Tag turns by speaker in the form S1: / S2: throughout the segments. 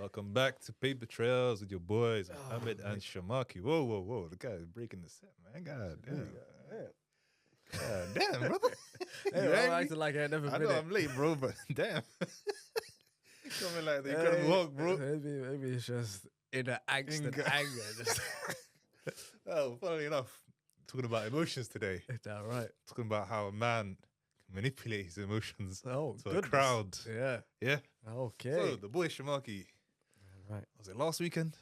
S1: Welcome back to Papertrails with your boys, Mohamed and Sharmarke. Whoa. The guy is breaking the set, man. God damn, brother.
S2: I'm acting like I never
S1: I
S2: been
S1: know
S2: it.
S1: I'm late, bro, but damn. Coming like the Incredible Hulk, bro.
S2: Maybe it's just inner angst and anger. Just
S1: Oh, funnily enough, talking about emotions today.
S2: Damn right.
S1: Talking about how a man can manipulate his emotions
S2: Oh,
S1: to
S2: goodness.
S1: a crowd.
S2: Yeah.
S1: Yeah.
S2: Okay.
S1: So, the boy Sharmarke,
S2: Right.
S1: was it last weekend?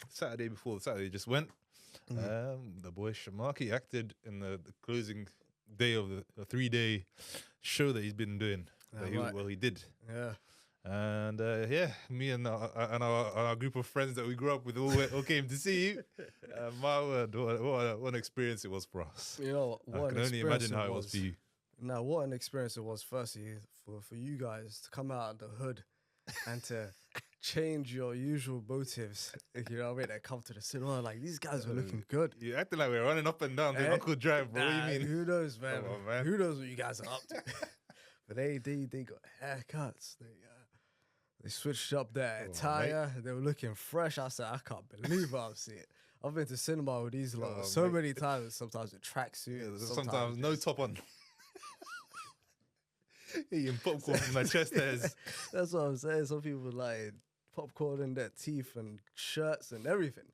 S1: Saturday before the Saturday just went. The boy Sharmarke acted in the closing day of the 3-day show that he's been doing. He did.
S2: Yeah.
S1: And me and our group of friends that we grew up with all came to see you. My word, what an experience it was for us.
S2: You know,
S1: I can only imagine how it was for you.
S2: Now, what an experience it was, firstly, for you guys to come out of the hood and to change your usual motives, you know what I mean, that come to the cinema. Like, these guys were looking good.
S1: You acting like we're running up and down doing Uncle Drive, bro. What do you mean?
S2: Who knows, man?
S1: Come on, man.
S2: Who knows what you guys are up to? But they got haircuts. They switched up their attire. They were looking fresh. I said, I can't believe what I'm seeing. I've been to cinema with these lot so many times. Sometimes with tracksuits.
S1: Sometimes no top on. Eating popcorn from my chest hairs.
S2: That's what I'm saying. Some people like popcorn in their teeth and shirts and everything.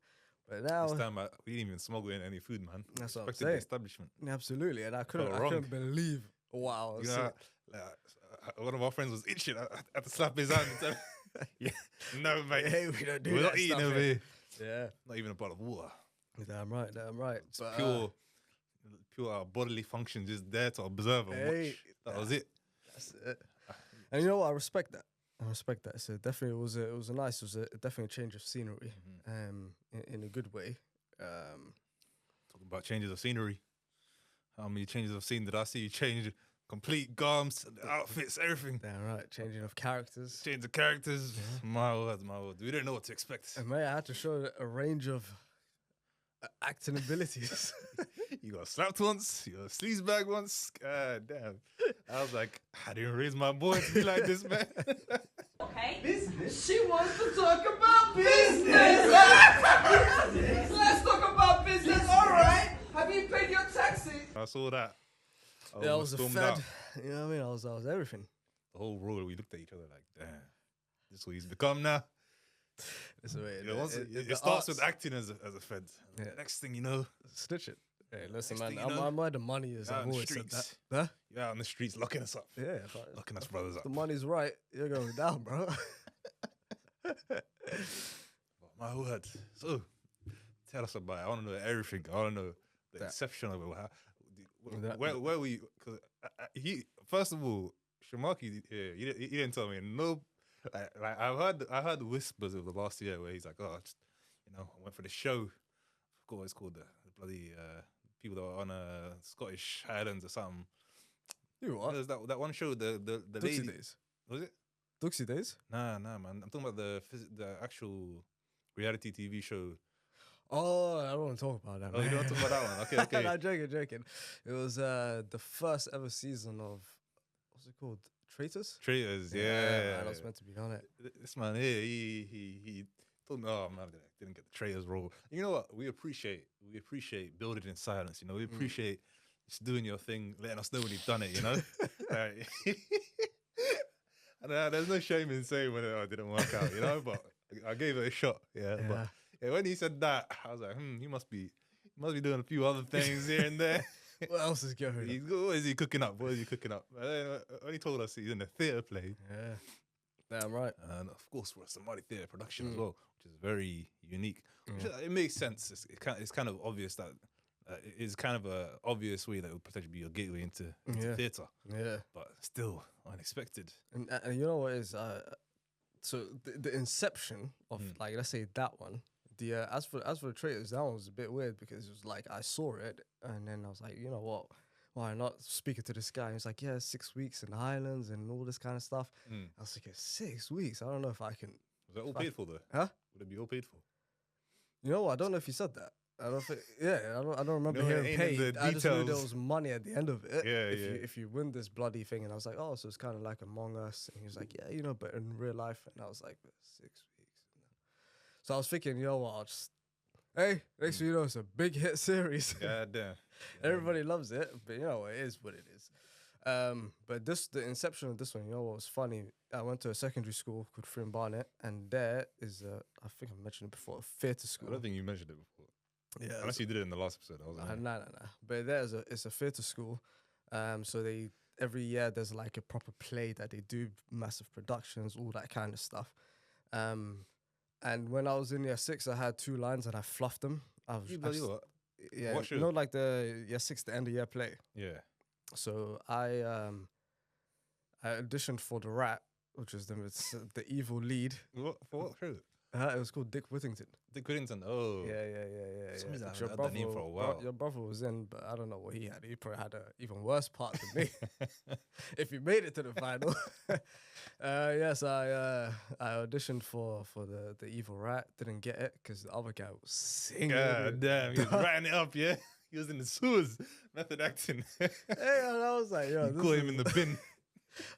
S2: But now
S1: This time we didn't even smuggle in any food, man.
S2: That's what I'm
S1: Respected
S2: saying.
S1: the establishment.
S2: Absolutely, and I couldn't believe what I was seeing.
S1: One of our friends was itching. I had to slap his hand and tell him, yeah, no, mate.
S2: Hey, we don't do
S1: We're
S2: that
S1: not eating
S2: stuff
S1: over here.
S2: Yeah,
S1: Not even a bottle of water.
S2: damn right.
S1: It's pure our bodily function just there to observe and watch. That was it.
S2: That's it. And you know what? I respect that. So definitely it was definitely a change of scenery, in a good way.
S1: Talking about changes of scenery. How many changes of scene did I see you change? Complete garms, outfits, everything.
S2: Damn right. Changing of characters.
S1: Change of characters. Yeah. My word. We didn't know what to expect.
S2: And mate, I had to show a range of acting abilities.
S1: You got slapped once, you got sleaze bag once. God damn. I was like, I didn't raise my boy to be like this, man.
S3: Okay.
S4: Business? She wants to talk about business! Let's talk about business, alright? Have you paid your taxes?
S1: I saw that.
S2: I was a fed. You know what I mean? I was everything.
S1: The whole road, we looked at each other like, damn, this is what he's become now. It starts with acting as a fed. Yeah. Next thing you know,
S2: stitch it. Hey, listen,
S1: Next
S2: man, I'm where the money is. I've always said that. Huh?
S1: You're out on the streets locking us up.
S2: Yeah.
S1: Locking us brothers up.
S2: The money's right. You're going down, bro.
S1: My word. So, tell us about it. I want to know everything. I want to know the inception of it. Where were you? Because first of all, Sharmarke, he didn't tell me. No, like I heard whispers of the last year where he's like, oh, I went for the show. I forgot what it's called. The bloody people that were on Scottish Highlands or something.
S2: You what?
S1: There's that one show, the
S2: Duxie
S1: lady.
S2: Days.
S1: Was it?
S2: Duxie Days?
S1: Nah, man. I'm talking about the actual reality TV show.
S2: Oh, I don't want to talk about that.
S1: Oh, you don't want to talk about that one? Okay.
S2: No, joking. It was the first ever season of, what's it called? Traitors?
S1: Traitors, yeah.
S2: Man, I was meant to be on it.
S1: This man here, he told me, oh man, I didn't get the Traitors role. You know what? We appreciate building in silence. You know, we appreciate just doing your thing, letting us know when you've done it. You know, and there's no shame in saying when it didn't work out. You know, but I gave it a shot. Yeah. But when he said that, I was like, he must be doing a few other things here and there.
S2: What else is going on?
S1: What is he cooking up? When he told us he's in a theatre play.
S2: Yeah. Damn right.
S1: And of course, for a Somali theatre production as well, which is very unique. It makes sense. It's kind of obvious that it's kind of a obvious way that it would potentially be your gateway into theatre. Yeah. But still unexpected.
S2: And you know what is so the inception of like, let's say that one. As for the Traitors, that one was a bit weird because it was like I saw it and then I was like, you know what? Why not speaking to this guy? He's like, yeah, 6 weeks in the Highlands and all this kind of stuff. I was like, 6 weeks? I don't know if I can.
S1: Was that all paid for though?
S2: Huh?
S1: Would it be all paid for?
S2: You know what? I don't know if he said that. I don't think. Yeah, I don't remember
S1: No, it
S2: hearing
S1: ain't in
S2: paid.
S1: the
S2: I just knew there
S1: details.
S2: was money at the end of it.
S1: Yeah,
S2: If you win this bloody thing, and I was like, oh, so it's kind of like Among Us. And he was like, yeah, you know, but in real life, and I was like, 6 weeks. So I was thinking, you know what? I'll just next thing you know, it's a big hit series.
S1: God damn.
S2: Everybody loves it, but you know, it is what it is. But the inception of this one, you know what was funny? I went to a secondary school called Frim Barnet, and there is I think I mentioned it before, a theatre
S1: I
S2: school.
S1: don't think you mentioned it before.
S2: Yeah,
S1: Unless you did it in the last episode. I was like,
S2: nah. But it's a theatre school. So they every year there's like a proper play that they do, massive productions, all that kind of stuff. And when I was in year 6, I had 2 lines and I fluffed them.
S1: you bloody what?
S2: Yeah,
S1: What show?
S2: you know, like the year 6, the end of year play.
S1: Yeah.
S2: So I auditioned for the Rat, which is the evil lead.
S1: What, for what show?
S2: It was called Dick Whittington.
S1: Dick Whittington. Oh.
S2: Yeah.
S1: For some reason I
S2: Which
S1: haven't heard that name for a while.
S2: Your brother was in, but I don't know what he had. He probably had an even worse part than me. If he made it to the final. Yes, I auditioned for the evil Rat. Didn't get it because the other guy was singing.
S1: God damn. He was writing it up, yeah? He was in the sewers. Method acting.
S2: Hey, and I was like, yo,
S1: You caught him in the bin.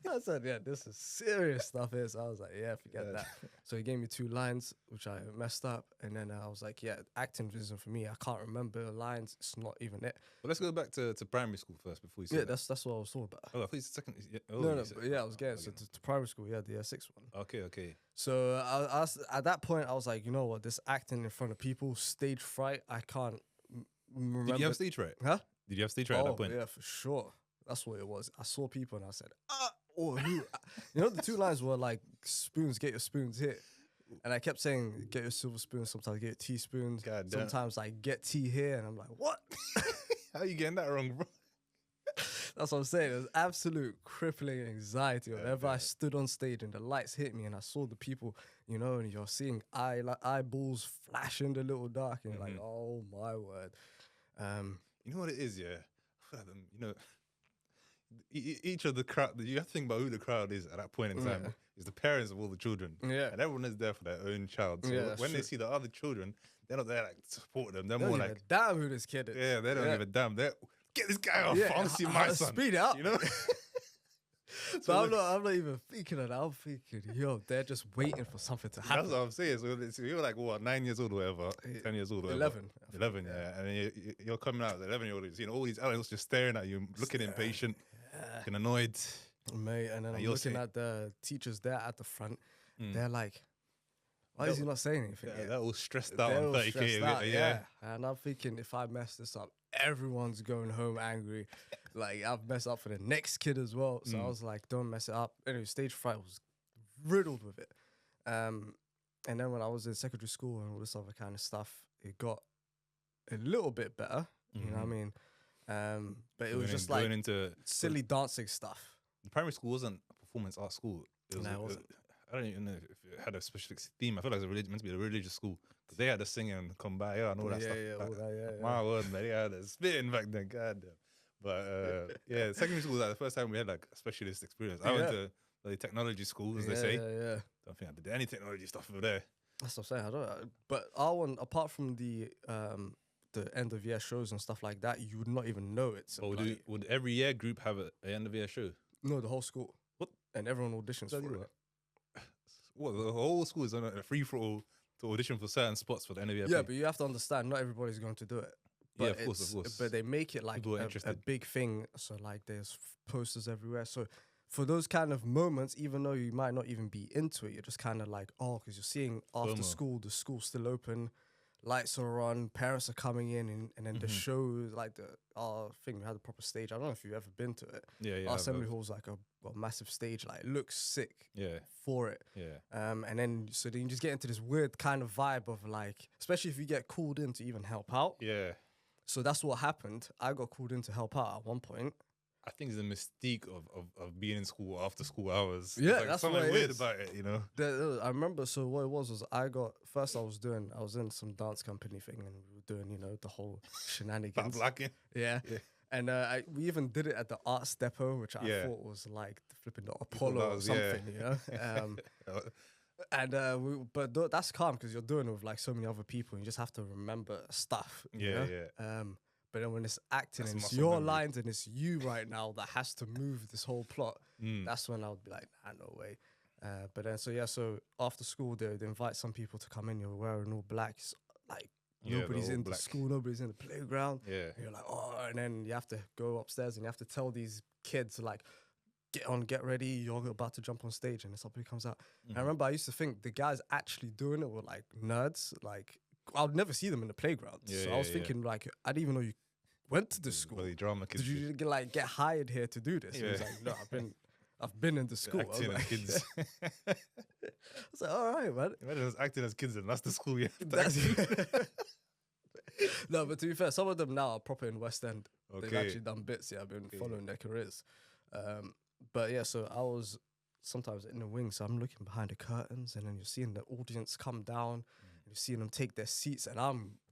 S2: I said, yeah, this is serious stuff here. So I was like, yeah, forget that. So he gave me 2 lines, which I messed up. And then I was like, yeah, acting isn't for me. I can't remember the lines. It's not even it.
S1: Well, let's go back to primary school first before you say
S2: Yeah,
S1: that.
S2: that's what I was talking about.
S1: Oh, I thought you said second. Yeah, oh,
S2: No,
S1: you said-
S2: but yeah, I was getting
S1: okay.
S2: to primary school. Yeah, the year 6 one.
S1: Okay.
S2: So I was, at that point, I was like, you know what? This acting in front of people, stage fright, I can't remember.
S1: Did you have stage fright?
S2: Huh?
S1: Did you have stage fright at that point?
S2: Yeah, for sure. That's what it was. I saw people and I said, or who? You know, the 2 lines were like, spoons, get your spoons here. And I kept saying, get your silver spoons, sometimes get your teaspoons.
S1: God damn.
S2: Sometimes like, get tea here. And I'm like, what?
S1: How are you getting that wrong, bro?
S2: That's what I'm saying. It was absolute crippling anxiety whenever I
S1: Okay.
S2: stood on stage and the lights hit me and I saw the people, you know, and you're seeing eyeballs flash in the little dark and you're like, oh my word.
S1: You know what it is, yeah? You know, each of the crowd, you have to think about who the crowd is at that point in time.
S2: Yeah.
S1: Is the parents of all the children.
S2: Yeah.
S1: And everyone is there for their own child. So
S2: Yeah, that's
S1: when they
S2: true.
S1: see the other children, they're not there like to support them. They're
S2: They
S1: more
S2: don't
S1: like,
S2: give a damn who this kid is.
S1: yeah, they don't give a damn. They're, get this guy off.
S2: Yeah,
S1: I want to see my son.
S2: speed it up.
S1: You know?
S2: So I'm not even thinking of that. I'm thinking, yo, they're just waiting for something to happen.
S1: That's what I'm saying. So you're like, what, 9 years old or whatever, 10 years old or whatever.
S2: 11.
S1: 11, yeah. And then you're coming out as an 11-year-old, you're seeing all these adults just staring at you, looking impatient, looking annoyed.
S2: Mate, and then I'm
S1: you're
S2: looking
S1: saying-
S2: at the teachers there at the front. They're like, why is he not saying anything?
S1: Yeah,
S2: yet?
S1: they're all stressed out
S2: They're
S1: on
S2: all
S1: 30K.
S2: stressed out,
S1: Yeah.
S2: And I'm thinking, if I mess this up, everyone's going home angry. Like, I've messed up for the next kid as well. So I was like, don't mess it up. Anyway, stage fright was riddled with it. And then when I was in secondary school and all this other kind of stuff, it got a little bit better. You know what I mean? But it was just like
S1: going into
S2: silly dancing stuff.
S1: primary school wasn't a performance art school. It was,
S2: No, it wasn't.
S1: I don't even know if it had a specific theme. I feel like it was meant to be a religious school because they had the singing and come by, and all that
S2: Yeah,
S1: stuff.
S2: yeah,
S1: Like,
S2: all that, yeah.
S1: My word, man, they had a spitting back then. God damn. But yeah, secondary school was like the first time we had like a specialist experience. I went to the technology school, as they say.
S2: Yeah.
S1: Don't think I did any technology stuff over there.
S2: That's what I'm saying. I don't. But our one, apart from the end of year shows and stuff like that, you would not even know it. So
S1: Would every year group have an end of year show?
S2: no, the whole school.
S1: What?
S2: And everyone auditions
S1: Bloody
S2: for
S1: what?
S2: it.
S1: What, the whole school is on a free for all to audition for certain spots for the end of year?
S2: Yeah,
S1: play?
S2: but you have to understand, not everybody's going to do it.
S1: Yeah,
S2: But
S1: of course,
S2: it's-
S1: of course.
S2: But they make it like
S1: People are
S2: a
S1: interested.
S2: big thing. So like, there's posters everywhere. So for those kind of moments, even though you might not even be into it, you're just kind of like, oh, because you're seeing after
S1: FOMO.
S2: school, the school's still open, lights are on, parents are coming in, and then the
S1: Mm-hmm.
S2: show, like our thing, we had a proper stage. I don't know if you've ever been to it.
S1: Yeah,
S2: Our
S1: I've
S2: assembly
S1: heard.
S2: hall's like a massive stage, like it looks sick
S1: Yeah,
S2: for it.
S1: yeah.
S2: And then you just get into this weird kind of vibe of like, especially if you get called in to even help out.
S1: Yeah.
S2: So that's what happened. I got called in to help out at one point.
S1: I think it's the mystique of being in school after school hours.
S2: Yeah,
S1: There's, like,
S2: that's
S1: something
S2: what it
S1: weird
S2: is.
S1: about it, you know?
S2: I remember, so what it was I was in some dance company thing and we were doing, the whole shenanigans.
S1: Blacking.
S2: Yeah. And we even did it at the Arts Depot, which I
S1: Yeah.
S2: thought was like flipping the Apollo
S1: that
S2: or
S1: was-
S2: something,
S1: yeah.
S2: And that's calm because you're doing it with like so many other people. And you just have to remember stuff. you know?
S1: yeah.
S2: But then when it's acting
S1: That's
S2: and it's
S1: muscle
S2: your
S1: memory.
S2: lines and it's you right now that has to move this whole plot,
S1: Mm.
S2: that's when I would be like, nah, no way. But then so after school they invite some people to come in. You're wearing all black, it's like
S1: Yeah, they're
S2: nobody's
S1: all
S2: in
S1: black.
S2: the school, nobody's in the playground.
S1: Yeah.
S2: And you're like, oh, and then you have to go upstairs and you have to tell these kids like, get ready, you're about to jump on stage, and then somebody comes out. And I remember I used to think the guys actually doing it were like nerds. Like I would never see them in the playground.
S1: Yeah,
S2: so I was
S1: yeah.
S2: thinking like, I didn't even know you went to this school.
S1: Bloody drama kids.
S2: Did you get hired here to do this? And he was
S1: Yeah.
S2: like, no, I've been in the school. I was
S1: acting as
S2: like,
S1: kids.
S2: I was like, all right, man.
S1: Imagine us acting as kids and that's the school. Yeah.
S2: That's no, but to be fair, some of them now are proper in West End. They've
S1: Okay.
S2: actually done bits. Yeah, I've been following their careers. But yeah, so I was sometimes in the wings. So I'm looking behind the curtains, and then you're seeing the audience come down. And you're seeing them take their seats, and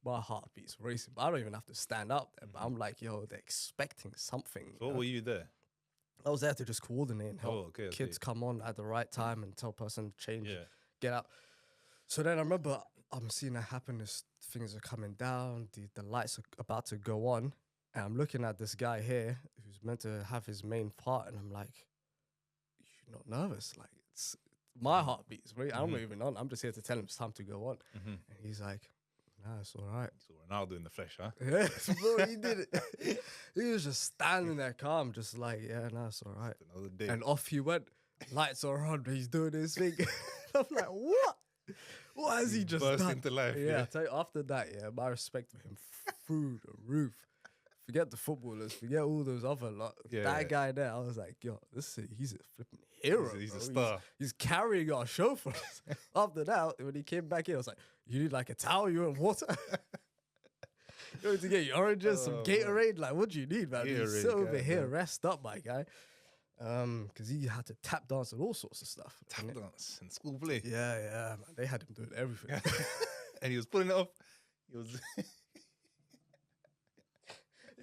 S2: my heartbeat's racing. But I don't even have to stand up there. But I'm like, yo, they're expecting something.
S1: So what were you there?
S2: I was there to just coordinate and help
S1: okay.
S2: kids come on at the right time and tell person to change,
S1: Yeah.
S2: get out. So then I remember I'm seeing that happen as things are coming down, the lights are about to go on, and I'm looking at this guy here who's meant to have his main part, and I'm like, you're not nervous? Like, it's my heartbeat's right. I'm not even on. I'm just here to tell him it's time to go on.
S1: Mm-hmm.
S2: And he's like, nah, it's all right.
S1: So Ronaldo in the flesh, huh?
S2: Yes, bro, he did it. He was just standing there calm, just like, yeah, nah, it's all right.
S1: Another day.
S2: And off he went. Lights are on. He's doing his thing. I'm like, what? What has he just
S1: burst
S2: done?
S1: into life.
S2: Yeah, I tell you, after that, yeah, my respect for him through the roof. Forget the footballers. Forget all those other lot.
S1: Yeah.
S2: That guy there, I was like, yo, he's a flipping hero.
S1: He's a
S2: bro.
S1: star.
S2: He's carrying our show for us. After that, when he came back in, I was like, you need like a towel, you want water? You want to get your oranges, some
S1: Oh,
S2: Gatorade? Like, what do you need, man? You
S1: Gatorade,
S2: sit over here,
S1: goddamn.
S2: rest up, my guy. Because he had to tap dance and all sorts of stuff.
S1: Tap dance and school play.
S2: Yeah, man. They had him doing everything.
S1: And he was pulling it off. He was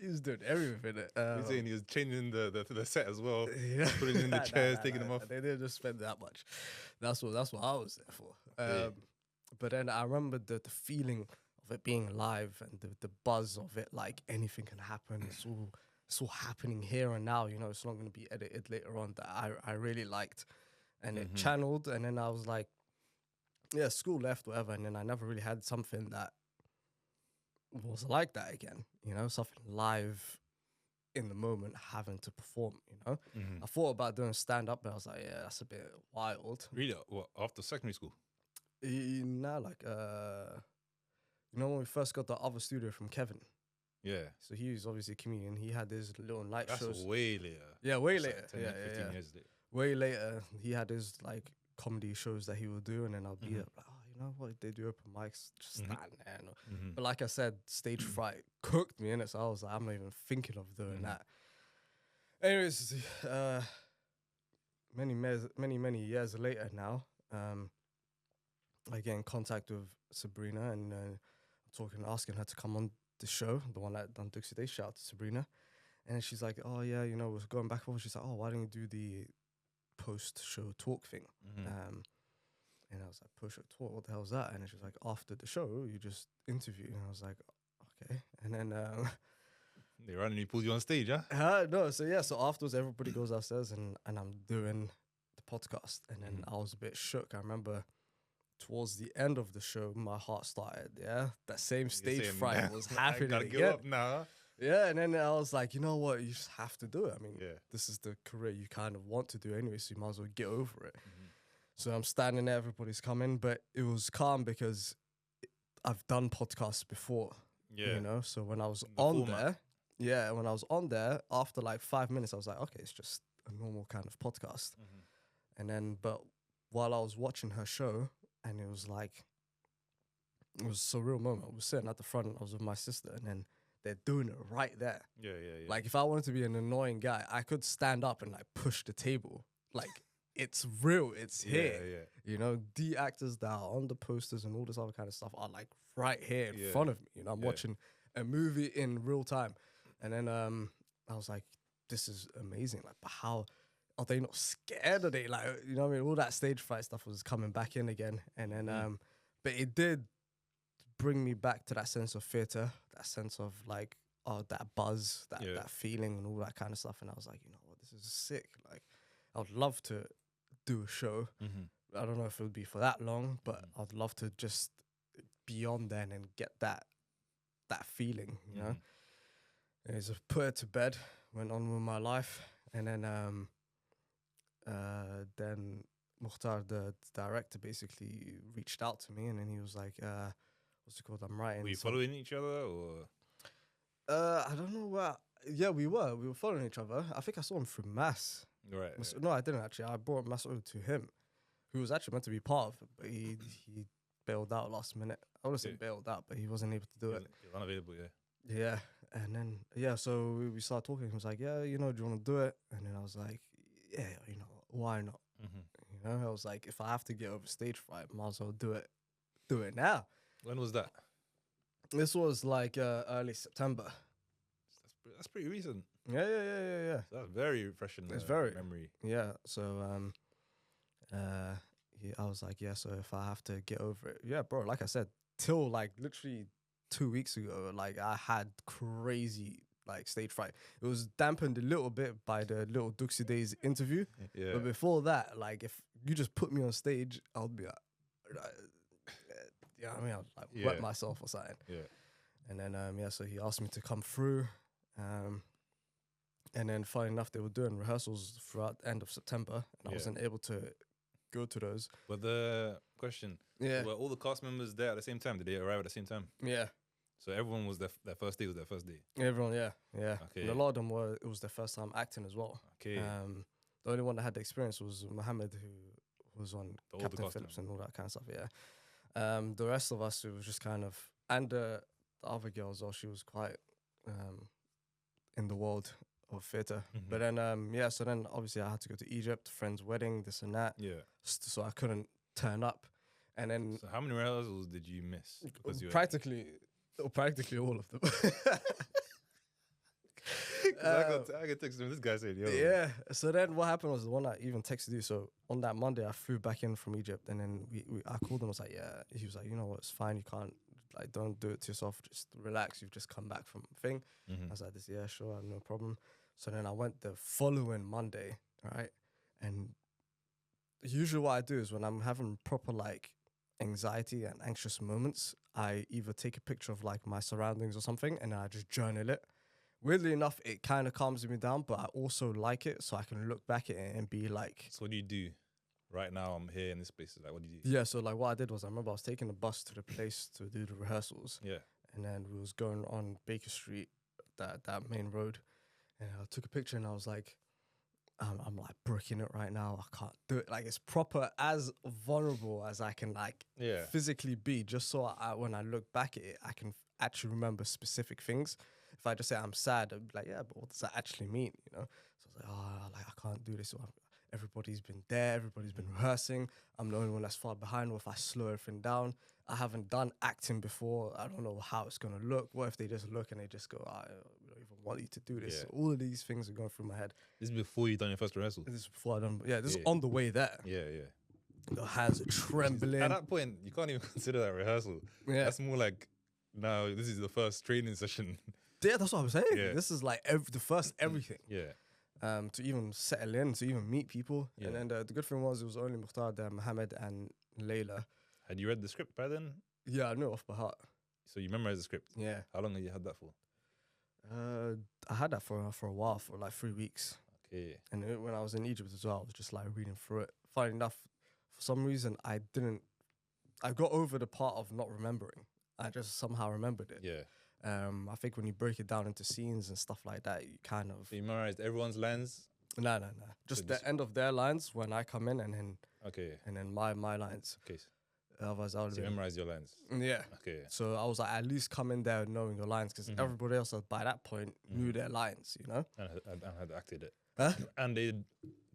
S2: He was doing everything.
S1: he's saying he was changing the set as well.
S2: Yeah.
S1: Putting in the
S2: Nah,
S1: chairs,
S2: nah,
S1: taking
S2: nah,
S1: them off.
S2: They didn't just spend that much. That's what I was there for.
S1: Yeah.
S2: But then I remember the feeling of it being live and the buzz of it, like anything can happen. It's all happening here and now. You know, it's not going to be edited later on. That I really liked, and it channeled. And then I was like, yeah, school left, whatever. And then I never really had something that was like that again. You know, something live in the moment, having to perform. You know, I thought about doing stand up, but I was like, yeah, that's a bit wild.
S1: Really? What, after secondary school?
S2: Nah, like you know when we first got the other studio from Kevin.
S1: Yeah.
S2: So he was obviously a comedian. He had his little night
S1: That's
S2: shows.
S1: way later.
S2: Yeah, way
S1: It's like
S2: later.
S1: 10,
S2: Yeah,
S1: 15
S2: yeah.
S1: years later.
S2: Way later, he had his like comedy shows that he would do, and then I'll be like, oh, you know what? They do open mics, just stand there. But like I said, stage fright cooked me in it, so I was like, I'm not even thinking of doing that. Anyways, many years later now, I get in contact with Sabrina and asking her to come on the show, the one that done Dixie Day. Shout out to Sabrina. And she's like, oh yeah, you know, we're going back and forth. She's like, oh, why don't you do the post-show talk thing? And I was like, post-show talk, what the hell's that? And then she was like, after the show, you just interview. And I was like, okay. And then
S1: They randomly pulled you on stage, huh?
S2: no, so yeah, so afterwards everybody goes upstairs and I'm doing the podcast. And then I was a bit shook. I remember towards the end of the show, my heart started, that same stage
S1: saying,
S2: fright
S1: "Man,
S2: was
S1: I
S2: happening
S1: gotta
S2: again.
S1: get up now.
S2: Yeah, and then I was like, you know what, you just have to do it. I mean,
S1: Yeah.
S2: this is the career you kind of want to do anyway, so you might as well get over it. So I'm standing there, everybody's coming, but it was calm because I've done podcasts before,
S1: Yeah.
S2: you know? So when I was
S1: The
S2: on
S1: format.
S2: there, when I was on there, after like 5 minutes, I was like, okay, it's just a normal kind of podcast. And then, but while I was watching her show, and it was like, it was a surreal moment. I was sitting at the front, I was with my sister, and then they're doing it right there.
S1: Yeah.
S2: Like, if I wanted to be an annoying guy, I could stand up and like push the table. Like, it's real, it's here.
S1: Yeah.
S2: You know, the actors that are on the posters and all this other kind of stuff are like right here in
S1: Yeah.
S2: front of me. You know, I'm
S1: Yeah.
S2: watching a movie in real time. And then I was like, this is amazing. Like, but how are they not scared? Are they like, you know what I mean? All that stage fright stuff was coming back in again. And then, but it did bring me back to that sense of theatre, that sense of like, oh, that buzz, that feeling and all that kind of stuff. And I was like, you know what, this is sick. Like, I would love to do a show. I don't know if it would be for that long, but I'd love to just be on then and get that feeling, you know? And just put it to bed, went on with my life. And then Mukhtar, the director, basically reached out to me, and then he was like, what's it called? I'm writing.
S1: Were you following each other, or?
S2: I don't know what. Yeah, we were following each other. I think I saw him through Mass.
S1: Right.
S2: No, I didn't actually. I brought Mass over to him, who was actually meant to be part of it, but he bailed out last minute. I would say bailed out, but he wasn't able to do it.
S1: He was unavailable, yeah.
S2: Yeah, and then so we started talking. He was like, "Yeah, you know, do you want to do it?" And then I was like, "Yeah, you know, why not?" You know, I was like, if I have to get over stage fright, might as well do it now.
S1: When was that?
S2: This was like early September.
S1: That's pretty recent.
S2: Yeah.
S1: So that's very fresh in
S2: It's very
S1: memory.
S2: Yeah. So I was like, yeah. So if I have to get over it, yeah, bro. Like I said, till like literally 2 weeks ago, like I had crazy like stage fright. It was dampened a little bit by the little Duxie Days interview.
S1: Yeah.
S2: But before that, like if you just put me on stage, I'll be like, you know what I mean? I'll like wet myself or something.
S1: Yeah.
S2: And then so he asked me to come through. And then funny enough, they were doing rehearsals throughout the end of September, and I wasn't able to go to those.
S1: But the question,
S2: Yeah.
S1: were all the cast members there at the same time? Did they arrive at the same time?
S2: Yeah.
S1: So everyone was their first day was their first day.
S2: Everyone, yeah.
S1: Okay.
S2: And a lot of them it was their first time acting as well.
S1: Okay.
S2: The only one that had the experience was Mohamed, who was on
S1: The older
S2: Captain
S1: cast
S2: Phillips
S1: member.
S2: and all that kind of stuff, yeah. The rest of us, it was just kind of, and the other girl as well, she was quite in the world of theatre. But then, so then obviously I had to go to Egypt, friend's wedding, this and that.
S1: Yeah.
S2: So I couldn't turn up. And then
S1: So how many rehearsals did you miss? Because you
S2: practically all of them.
S1: I got texted him. This guy said, "Yo."
S2: Yeah. So then what happened was the one I even texted you. So on that Monday, I flew back in from Egypt, and then I called him. I was like, "Yeah." He was like, "You know what? It's fine. You can't like don't do it to yourself. Just relax. You've just come back from a thing." I was like, "This, yeah, sure, no problem." So then I went the following Monday, right? And usually what I do is when I'm having proper like anxiety and anxious moments, I either take a picture of like my surroundings or something, and then I just journal it. Weirdly enough, it kind of calms me down, but I also like it, so I can look back at it and be like...
S1: So what do you do? Right now, I'm here in this place. Like, what do you do?
S2: Yeah, so like what I did was, I remember I was taking the bus to the place to do the rehearsals.
S1: Yeah.
S2: And then we was going on Baker Street, that main road. And I took a picture and I was like, I'm like bricking it right now. I can't do it. Like it's proper, as vulnerable as I can like physically be, just so when I look back at it, I can actually remember specific things. If I just say I'm sad, I'd be like, yeah, but what does that actually mean? You know? So I was like, oh, like I can't do this. So everybody's been there. Everybody's been rehearsing. I'm the only one that's far behind. What if I slow everything down? I haven't done acting before. I don't know how it's going to look. What if they just look and they just go, we don't even want you to do this.
S1: Yeah.
S2: So all of these things are going through my head.
S1: This is before you done your first rehearsal?
S2: This is before I done, this is on the way there.
S1: Yeah.
S2: The hands are trembling.
S1: At that point, you can't even consider that rehearsal.
S2: Yeah.
S1: That's more like, now this is the first training session.
S2: Yeah, that's what I'm saying.
S1: Yeah.
S2: This is like the first everything.
S1: Yeah.
S2: To even settle in, to even meet people.
S1: Yeah.
S2: And then the good thing was it was only Mukhtar, Mohamed and Layla.
S1: Had you read the script by then?
S2: Yeah, I knew it off by heart.
S1: So you memorized the script?
S2: Yeah.
S1: How long have you had that for?
S2: I had that for a while, for like 3 weeks.
S1: Okay.
S2: And when I was in Egypt as well, I was just like reading through it. Funny enough, for some reason, I got over the part of not remembering. I just somehow remembered it.
S1: Yeah.
S2: I think when you break it down into scenes and stuff like that, you kind of...
S1: So you memorized everyone's lines?
S2: No. Just the end of their lines when I come in, and then...
S1: Okay.
S2: And then my lines.
S1: Okay.
S2: Otherwise, I would
S1: So you memorized your lines?
S2: Yeah.
S1: Okay.
S2: So I was like, at least come in there knowing your lines, because everybody else by that point knew their lines, you know?
S1: And had acted it.
S2: Huh?
S1: And they'd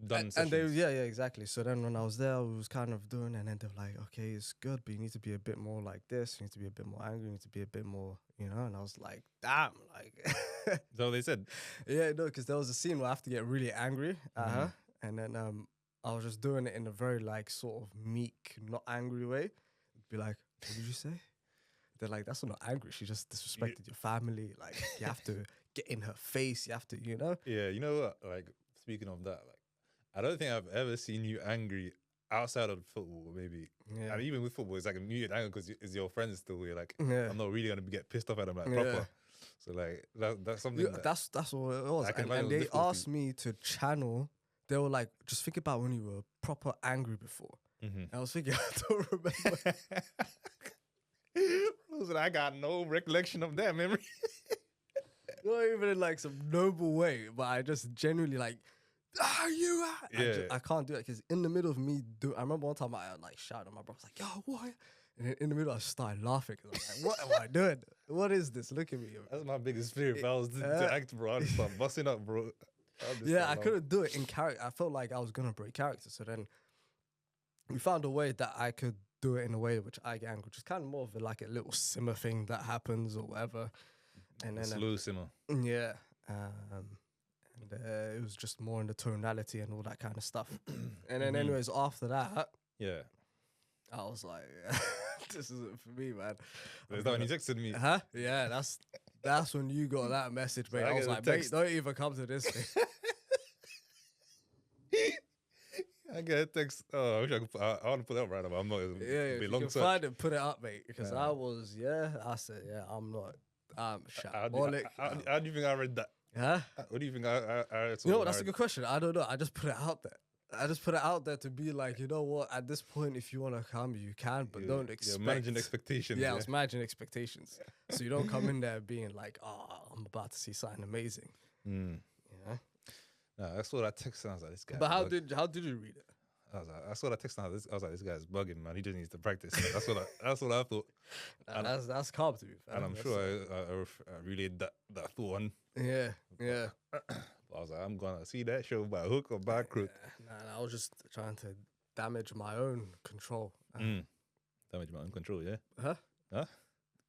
S1: done
S2: And
S1: sessions.
S2: yeah, exactly. So then when I was there, we was kind of doing, and then they're like, okay, it's good, but you need to be a bit more like this. You need to be a bit more angry. You need to be a bit more, you know? And I was like, damn, like...
S1: So they said?
S2: Yeah, no, because there was a scene where I have to get really angry at her. and then I was just doing it in a very like sort of meek, not angry way. Be like, what did you say? They're like, that's not angry. She just disrespected your family. Like, you have to get in her face. You have to, you know?
S1: Yeah, you know what? Like, speaking of that, like, I don't think I've ever seen you angry outside of football, maybe.
S2: Yeah.
S1: And even with football, it's like a muted anger because it's your friends still. You're like,
S2: Yeah.
S1: I'm not really gonna get pissed off at them like
S2: Yeah.
S1: proper. So like that's something.
S2: Yeah, that's what it was.
S1: I can
S2: And
S1: imagine it was
S2: they
S1: difficult for
S2: asked me to channel. They were like, just think about when you were proper angry before.
S1: Mhm.
S2: I was thinking, I don't remember.
S1: I got no recollection of that memory.
S2: Not even in like some noble way, but I just genuinely like, you are.
S1: Yeah.
S2: I can't do it because in the middle of me I remember one time I like shouted at my brother, I was like, yo, what? And then in the middle I started laughing because I was like, what am I doing? What is this? Look at me.
S1: That's my biggest fear. If I was to act, bro, I'd start busting up, bro.
S2: Yeah, I couldn't do it in character. I felt like I was gonna break character. So then we found a way that I could do it in a way which I get angry, which is kind of more of like a little simmer thing that happens or whatever. And then
S1: Slow simmer.
S2: yeah, and it was just more in the tonality and all that kind of stuff. And then, anyways, after that,
S1: Yeah.
S2: I was like, "This isn't for me, man."
S1: Is that when you texted me?
S2: Huh? Yeah, that's when you got that message, mate.
S1: I
S2: I was
S1: get the
S2: like, mate,
S1: text.
S2: don't even come to this thing.
S1: I get a text. Oh, I wish I could. I want to put it up right now, but I'm not.
S2: Yeah,
S1: It'll
S2: if
S1: be
S2: you
S1: long
S2: can
S1: search.
S2: find it, put it up, mate. Because
S1: Yeah.
S2: I said, yeah, I'm not. I'm
S1: How
S2: shambolic.
S1: do you think I read that?
S2: Huh?
S1: What do you think I read?
S2: You know what? That's a good question. I don't know. I just put it out there. I just put it out there to be like, you know what? At this point, if you want to come, you can, but don't expect.
S1: You're managing expectations.
S2: Yeah, I was managing expectations. So you don't come in there being like, oh, I'm about to see something amazing.
S1: Mm.
S2: Yeah.
S1: Nah, I saw that text and I was like, this guy.
S2: But how did you read it?
S1: I saw that text and I was like, this guy's bugging, man. He just needs to practice. That's what I thought.
S2: Nah, that's calm to be fair.
S1: And I'm sure I relayed that thought on.
S2: Yeah, yeah.
S1: But I was like, I'm gonna see that show by hook or by crook.
S2: Nah, I was just trying to damage my own control.
S1: Damage my own control, yeah. Huh?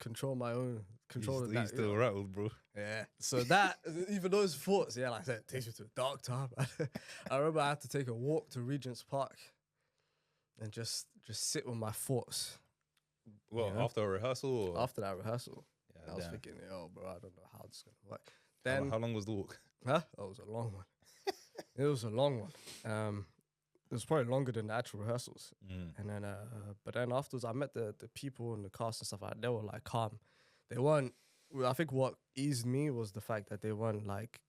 S2: Control my own control.
S1: He's still rattled, bro.
S2: Yeah. So that, even those thoughts, yeah, like I said, it takes me to a dark time. I remember I had to take a walk to Regent's Park and just sit with my thoughts.
S1: Well,
S2: Yeah.
S1: after a rehearsal? Or?
S2: After that rehearsal,
S1: Yeah,
S2: I was
S1: damn.
S2: thinking, yo, bro, I don't know how this is going to work. Then,
S1: How long was the walk?
S2: huh? Oh, it was a long one. It was a long one. It was probably longer than the actual rehearsals. And then, but then afterwards, I met the people and the cast and stuff like that. They were like calm. They weren't. I think what eased me was the fact that they weren't like,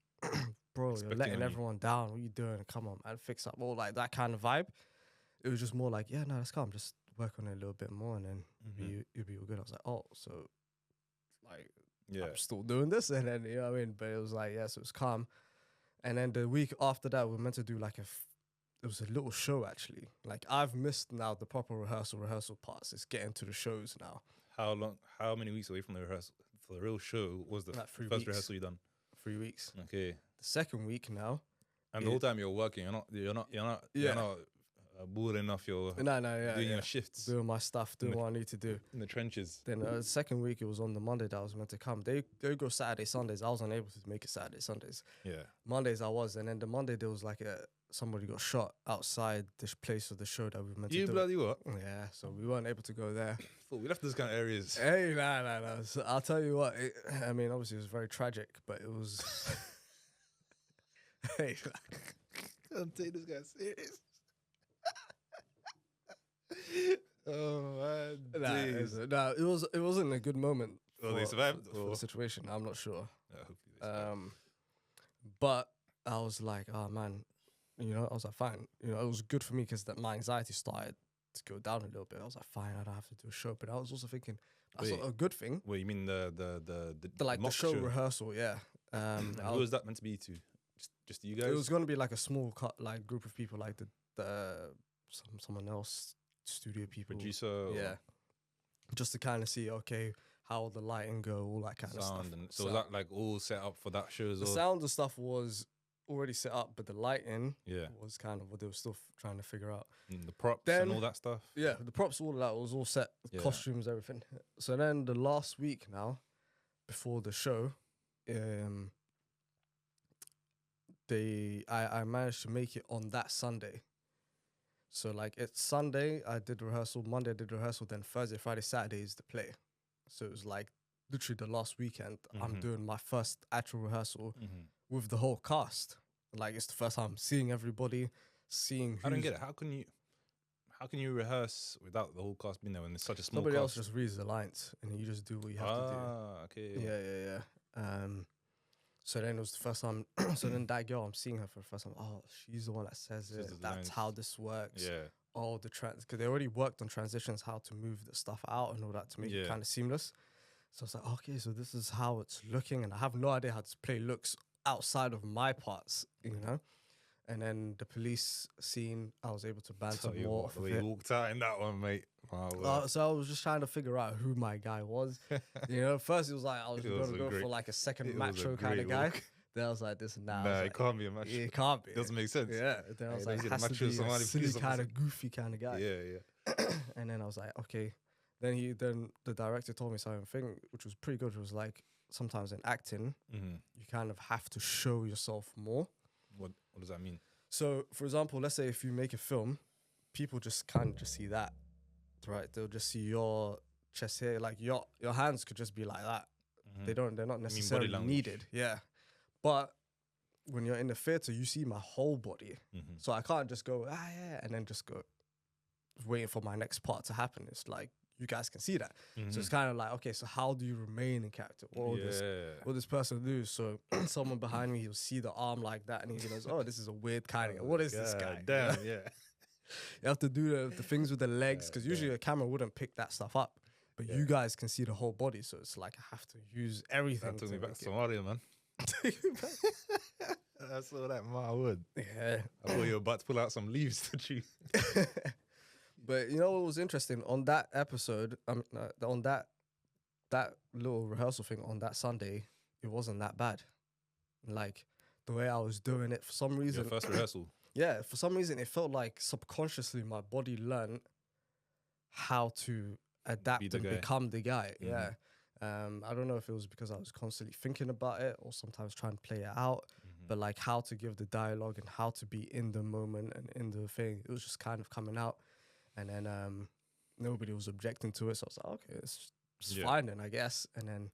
S2: bro,
S1: Expecting
S2: you're letting
S1: on you.
S2: everyone down. What you doing? Come on, man, fix up. All like that kind of vibe. It was just more like, yeah, no, let's calm. Just work on it a little bit more, and then you'll be all good. I was like, oh, so like,
S1: Yeah.
S2: I'm still doing this, and then you know what I mean. But it was like, yeah, so it was calm. And then the week after that, we were meant to do like it was a little show actually. Like I've missed now the proper rehearsal parts. It's getting to the shows now.
S1: How many weeks away from the rehearsal? For the real show was the
S2: Like 3
S1: first
S2: weeks.
S1: rehearsal you done?
S2: 3 weeks.
S1: Okay.
S2: The second week now.
S1: And the whole time you're working, you're not boring off your
S2: No, yeah.
S1: doing
S2: yeah.
S1: your shifts
S2: Doing my stuff, doing what I need to do.
S1: in the trenches.
S2: Then the second week, it was on the Monday that I was meant to come. They go Saturday, Sundays. I was unable to make it Saturday, Sundays.
S1: Yeah.
S2: Mondays I was, and then the Monday there was like somebody got shot outside this place of the show that we were meant to
S1: You
S2: do.
S1: bloody what?
S2: Yeah, so we weren't able to go there.
S1: Thought we left those kind of areas.
S2: Hey, nah. So I'll tell you what. I mean, obviously it was very tragic, but it was. Hey,
S1: Can't take this guy serious. Oh man, days.
S2: it wasn't a good moment.
S1: Oh, they survived?
S2: for
S1: Or-
S2: the situation. I'm not sure.
S1: Yeah, hopefully they survive.
S2: But I was like, oh man, you know, I was like, fine. You know, it was good for me because my anxiety started to go down a little bit. I was like, fine, I don't have to do a show. But I was also thinking that's
S1: Wait.
S2: not a good thing.
S1: Wait, you mean the
S2: The
S1: mock
S2: show rehearsal, yeah.
S1: And who was that meant to be to? Just you guys?
S2: It was going to be like a small group of people, like someone else, studio people,
S1: producer, or
S2: yeah, just to kind of see, okay, how will the lighting go, all that kind of stuff.
S1: sound, and so was that like all set up for that show as
S2: The
S1: well?
S2: sound and stuff was already set up, but the lighting
S1: Yeah,
S2: was kind of what they were still trying to figure out.
S1: and the props
S2: Then-
S1: and all that stuff.
S2: Yeah, the props, all of that was all set,
S1: Yeah.
S2: costumes, everything. So then the last week now, before the show, I managed to make it on that Sunday. So like it's Sunday, I did rehearsal. Monday I did rehearsal. Then Thursday, Friday, Saturday is the play. So it was like literally the last weekend. I'm doing my first actual rehearsal with the whole cast. Like it's the first time I'm seeing everybody, seeing.
S1: I don't get it. How can you rehearse without the whole cast being there when it's such a small
S2: Nobody else
S1: cast?
S2: just reads the lines and you just do what you have to do.
S1: Okay.
S2: Yeah. So then it was the first time. So then that girl, I'm seeing her for the first time. Oh, she's the one that says
S1: Says
S2: it.
S1: the
S2: That's
S1: lines.
S2: how this works.
S1: Yeah.
S2: Oh, because they already worked on transitions, how to move the stuff out and all that to make it kind of seamless. So I was like, okay, so this is how it's looking, and I have no idea how this play looks outside of my parts, you know. And then the police scene, I was able to banter
S1: Tell you
S2: more
S1: what,
S2: off
S1: the
S2: of
S1: way
S2: it.
S1: you walked out in that one, mate. My word.
S2: So I was just trying to figure out who my guy was. You know, first it was like I was
S1: It
S2: going
S1: was
S2: to
S1: a
S2: go
S1: great-
S2: for like a second
S1: it was a
S2: macho kind of
S1: great
S2: guy.
S1: look.
S2: Then I was like, this and that.
S1: Nah, it can't be a match.
S2: It can't be.
S1: It doesn't make sense.
S2: Yeah. Then I was like,
S1: he's
S2: it
S1: a
S2: has to
S1: macho
S2: be a
S1: Somali
S2: silly
S1: police
S2: kind
S1: officer.
S2: of goofy kind of guy.
S1: Yeah.
S2: And then I was like, okay. Then the director told me something which was pretty good. It was like sometimes in acting, you kind of have to show yourself more.
S1: What does that mean?
S2: So, for example, let's say if you make a film, people just kind of just see that, right? They'll just see your chest here, like your hands could just be like that. They're not necessarily
S1: language.
S2: needed. Yeah, but when you're in the theater, you see my whole body, so I can't just go yeah, and then just go waiting for my next part to happen. It's like you guys can see that, so it's kind of like, okay, so how do you remain in character? What will this person do? So someone behind me, he'll see the arm like that, and he goes, "Oh, this is a weird kind of. What is this guy?"
S1: Damn, yeah.
S2: You have to do the things with the legs because usually a camera wouldn't pick that stuff up, but you guys can see the whole body, so it's like I have to use everything.
S1: That took me back
S2: make
S1: to Somalia, man. I saw that, my word.
S2: Yeah.
S1: I thought you were about to pull out some leaves to chew.
S2: But you know what was interesting on that episode? On that little rehearsal thing on that Sunday, it wasn't that bad. Like the way I was doing it, for some reason.
S1: Your first rehearsal.
S2: Yeah, for some reason, it felt like subconsciously my body learned how to adapt and become the guy. Yeah. I don't know if it was because I was constantly thinking about it or sometimes trying to play it out, but like how to give the dialogue and how to be in the moment and in the thing, it was just kind of coming out. And then nobody was objecting to it, so I was like, okay, it's fine then, I guess. And then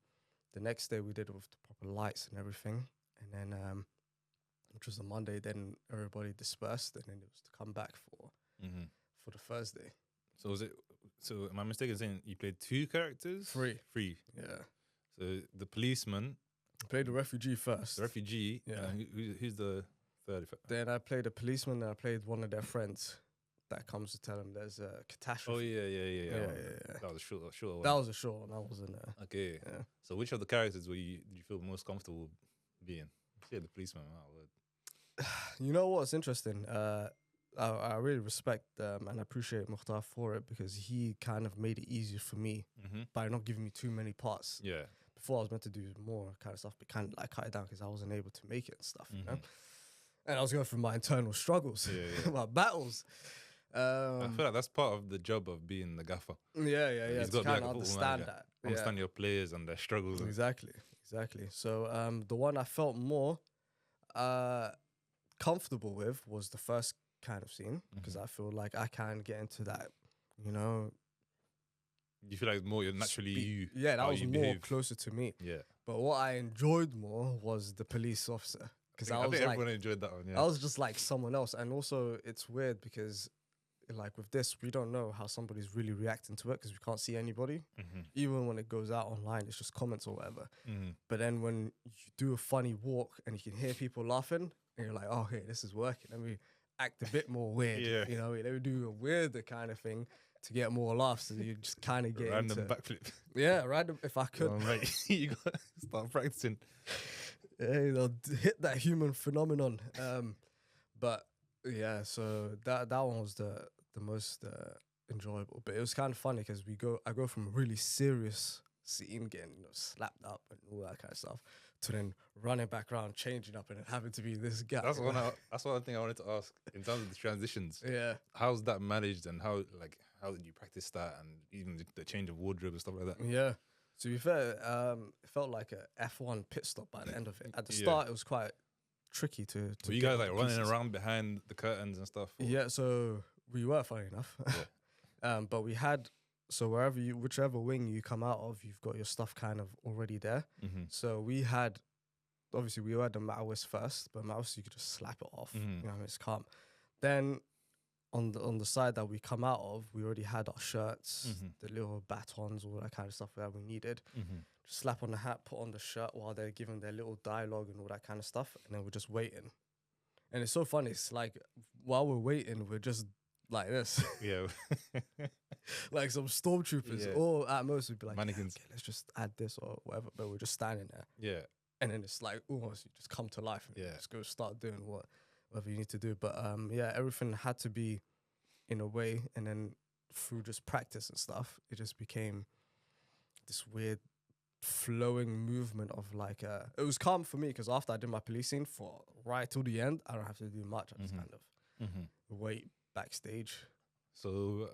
S2: the next day we did it with the proper lights and everything. And then, which was a Monday, then everybody dispersed, and then it was to come back for the Thursday.
S1: So was it? So am I mistaken in saying you played two characters?
S2: Three.
S1: Yeah. So the policeman,
S2: I played the refugee first.
S1: the refugee.
S2: Yeah.
S1: Who's the third?
S2: Then I played a policeman, and I played one of their friends that comes to tell them there's a catastrophe.
S1: Oh yeah.
S2: Yeah.
S1: That was a short one.
S2: That was a short one. That wasn't
S1: Okay.
S2: Yeah.
S1: So which of the characters did you feel most comfortable being? Yeah, the policeman. Oh, word.
S2: You know what's interesting? I really respect and appreciate Mukhtar for it because he kind of made it easier for me by not giving me too many parts.
S1: Yeah.
S2: Before I was meant to do more kind of stuff, but kind of like cut it down because I wasn't able to make it and stuff, you know? And I was going through my internal struggles, my battles.
S1: I feel like that's part of the job of being the gaffer.
S2: Yeah.
S1: He's
S2: To
S1: got to be
S2: kind
S1: like
S2: of
S1: a football
S2: understand
S1: manager.
S2: that.
S1: Understand your players and their struggles.
S2: Exactly. So the one I felt more comfortable with was the first kind of scene because I feel like I can get into that, you know.
S1: You feel like more you're naturally you.
S2: Yeah, that
S1: how
S2: was
S1: you
S2: more
S1: behave.
S2: closer to me.
S1: Yeah.
S2: But what I enjoyed more was the police officer because I was
S1: think
S2: like,
S1: everyone enjoyed that one. Yeah.
S2: I was just like someone else, and also it's weird because, like with this, we don't know how somebody's really reacting to it because we can't see anybody. Even when it goes out online, it's just comments or whatever. But then when you do a funny walk and you can hear people laughing, and you're like, oh, hey, this is working. Let me act a bit more weird.
S1: Yeah.
S2: You know, let me do a weirder kind of thing to get more laughs. So you just kind of get
S1: Random
S2: into
S1: backflip.
S2: Yeah, random. If I could,
S1: Oh, mate, you got to start practicing.
S2: hey, they'll hit that human phenomenon. But yeah, so that one was the most enjoyable. But it was kind of funny because I go from a really serious scene, getting slapped up and all that kind of stuff, to then running back around, changing up, and then having to be this guy.
S1: That's one thing I wanted to ask in terms of the transitions.
S2: Yeah.
S1: How's that managed, and how did you practice that, and even the change of wardrobe and stuff like that?
S2: Yeah. To be fair, it felt like a F1 pit stop by the end of it. At the start, it was quite tricky to
S1: Were you
S2: get
S1: guys like
S2: the
S1: running
S2: pieces.
S1: around behind the curtains and stuff? or-
S2: Yeah, so we were, funny enough. But we had, so whichever wing you come out of, you've got your stuff kind of already there.
S1: Mhm.
S2: So we had, obviously we had the Maoist first, but Maoist you could just slap it off.
S1: Mhm.
S2: You know, it's calm. Then on the side that we come out of, we already had our shirts,
S1: Mhm.
S2: the little batons, all that kind of stuff that we needed.
S1: Mhm.
S2: Just slap on the hat, put on the shirt while they're giving their little dialogue and all that kind of stuff, and then we're just waiting. And it's so funny. It's like while we're waiting, we're just like this,
S1: Yeah.
S2: like some stormtroopers.
S1: Yeah.
S2: Or at most we'd be like,
S1: Mannequins.
S2: okay, let's just add this or whatever. But we're just standing there,
S1: Yeah.
S2: and then it's like almost you just come to life and
S1: Yeah.
S2: just go start doing whatever you need to do. But yeah, everything had to be in a way, and then through just practice and stuff, it just became this weird flowing movement of like it was calm for me because after I did my policing for right till the end, I don't have to do much. I just
S1: Mhm.
S2: kind of
S1: Mhm.
S2: wait backstage.
S1: So,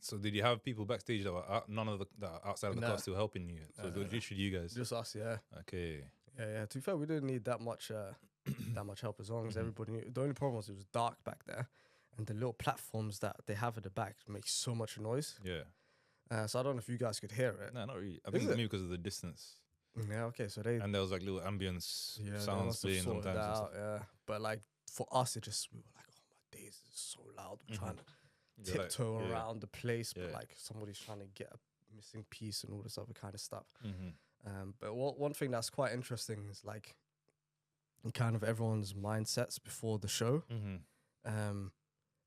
S1: so did you have people backstage that were none of the that are outside of the
S2: No.
S1: class still helping you? So it was literally you guys.
S2: Just us, yeah.
S1: Okay.
S2: Yeah. To be fair, we didn't need that much that much help as long as
S1: Mhm.
S2: everybody knew. The only problem was it was dark back there, and the little platforms that they have at the back make so much noise.
S1: Yeah.
S2: So I don't know if you guys could hear it.
S1: No, not really. I
S2: Is
S1: think
S2: it?
S1: maybe because of the distance.
S2: Yeah, okay, so they
S1: And there was like little ambience
S2: they
S1: sounds
S2: must have
S1: playing
S2: sorted
S1: sometimes.
S2: that
S1: And
S2: out,
S1: stuff.
S2: yeah. But like for us, it just we were like, oh my days, it's so loud. We're trying to
S1: You're like,
S2: tiptoe
S1: yeah.
S2: around the place, but
S1: Yeah.
S2: like somebody's trying to get a missing piece and all this other kind of stuff.
S1: Mhm.
S2: But one thing that's quite interesting is like kind of everyone's mindsets before the show.
S1: Mhm.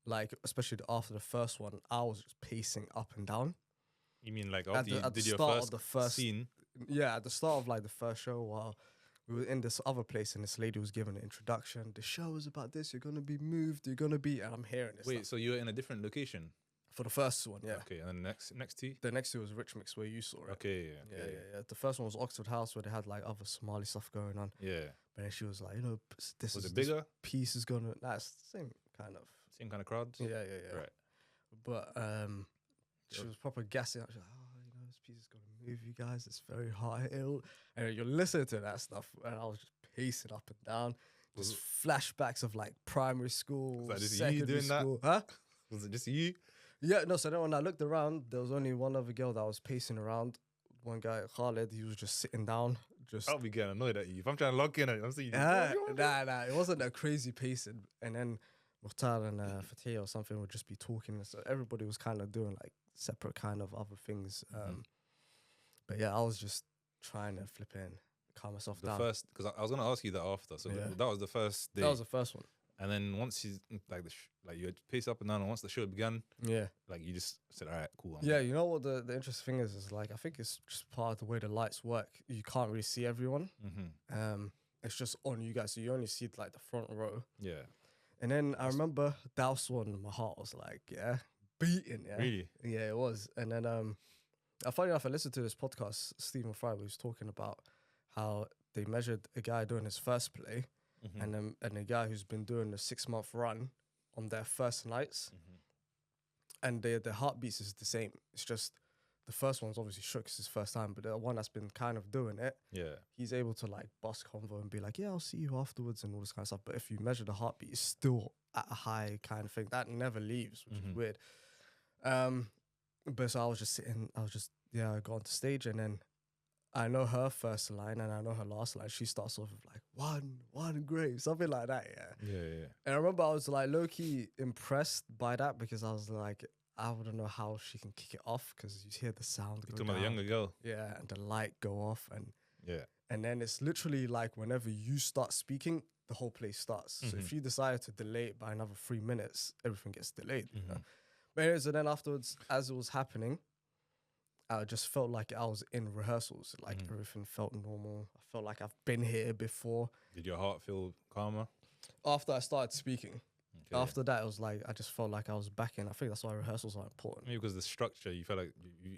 S2: Like especially after the first one, I was just pacing up and down.
S1: You mean like
S2: At
S1: after
S2: the-
S1: you
S2: at the
S1: did your
S2: start of
S1: first,
S2: the first-
S1: scene?
S2: Yeah, at the start of like the first show, while we were in this other place and this lady was giving an introduction. The show is about this. You're gonna be moved. You're gonna be, and I'm hearing this.
S1: Wait,
S2: stuff.
S1: so you were in a different location?
S2: For the first one, yeah.
S1: Okay, and then next to you?
S2: The next two was Rich Mix, where you saw it.
S1: Okay,
S2: Yeah. The first one was Oxford House, where they had like other Somali stuff going on.
S1: Yeah.
S2: But then she was like, you know, this
S1: Was
S2: is
S1: it
S2: this
S1: bigger?
S2: piece is gonna. Nah, it's the same kind of.
S1: Same kind of crowds?
S2: Yeah.
S1: Right.
S2: But she was proper gassing up. She's like, oh, you know, this piece is gonna move you guys. It's very high. And you're listening to that stuff, and I was just pacing up and down.
S1: Was
S2: Just flashbacks of like primary school,
S1: that just you
S2: secondary
S1: doing that?
S2: school. Huh?
S1: Was it just you?
S2: Yeah, no. So then when I looked around, there was only one other girl that was pacing around. One guy, Khaled, he was just sitting down. Just
S1: I'll be getting annoyed at you. If I'm trying to log in, I'm saying,
S2: nah, it wasn't a crazy pacing. And then Mukhtar and Fatih or something would just be talking. So everybody was kind of doing like separate kind of other things. But yeah, I was just trying to flip in, calm myself
S1: the
S2: down.
S1: first, because I was going to ask you that after. So
S2: Yeah.
S1: that was the first day.
S2: That was the first one.
S1: And then once you, like, like you pace up and down, and once the show began,
S2: Yeah.
S1: like you just said, all right, cool.
S2: Yeah, you know what the interesting thing is like, I think it's just part of the way the lights work. You can't really see everyone.
S1: Mm-hmm.
S2: It's just on you guys. So you only see like the front row.
S1: Yeah.
S2: And then I remember that was when my heart was like, yeah, beating. Yeah.
S1: Really?
S2: Yeah, it was. And then, funny enough, I listened to this podcast, Stephen Fry was talking about how they measured a guy doing his first play
S1: Mm-hmm.
S2: and a guy who's been doing a 6-month run on their first nights. And their heartbeats is the same. It's just the first one's obviously shook, it's his first time, but the one that's been kind of doing it,
S1: Yeah.
S2: he's able to like bust convo and be like, yeah, I'll see you afterwards and all this kind of stuff. But if you measure the heartbeat, it's still at a high kind of thing. That never leaves, which is weird. But so I was just sitting, I got on the stage, and then I know her first line and I know her last line. She starts off with like one grave, something like that, yeah.
S1: Yeah.
S2: And I remember I was like low-key impressed by that because I was like, I wouldn't know how she can kick it off because you hear the sound
S1: You're
S2: go
S1: talking about the
S2: down.
S1: younger girl.
S2: Yeah, and the light go off,
S1: Yeah.
S2: and then it's literally like whenever you start speaking, the whole place starts. So if you decide to delay it by another 3 minutes, everything gets delayed. You know? But anyways, so then afterwards, as it was happening, I just felt like I was in rehearsals. Like everything felt normal. I felt like I've been here before.
S1: Did your heart feel calmer?
S2: After I started speaking,
S1: Okay.
S2: after that, it was like I just felt like I was back in. I think that's why rehearsals are important.
S1: Maybe because the structure, you felt like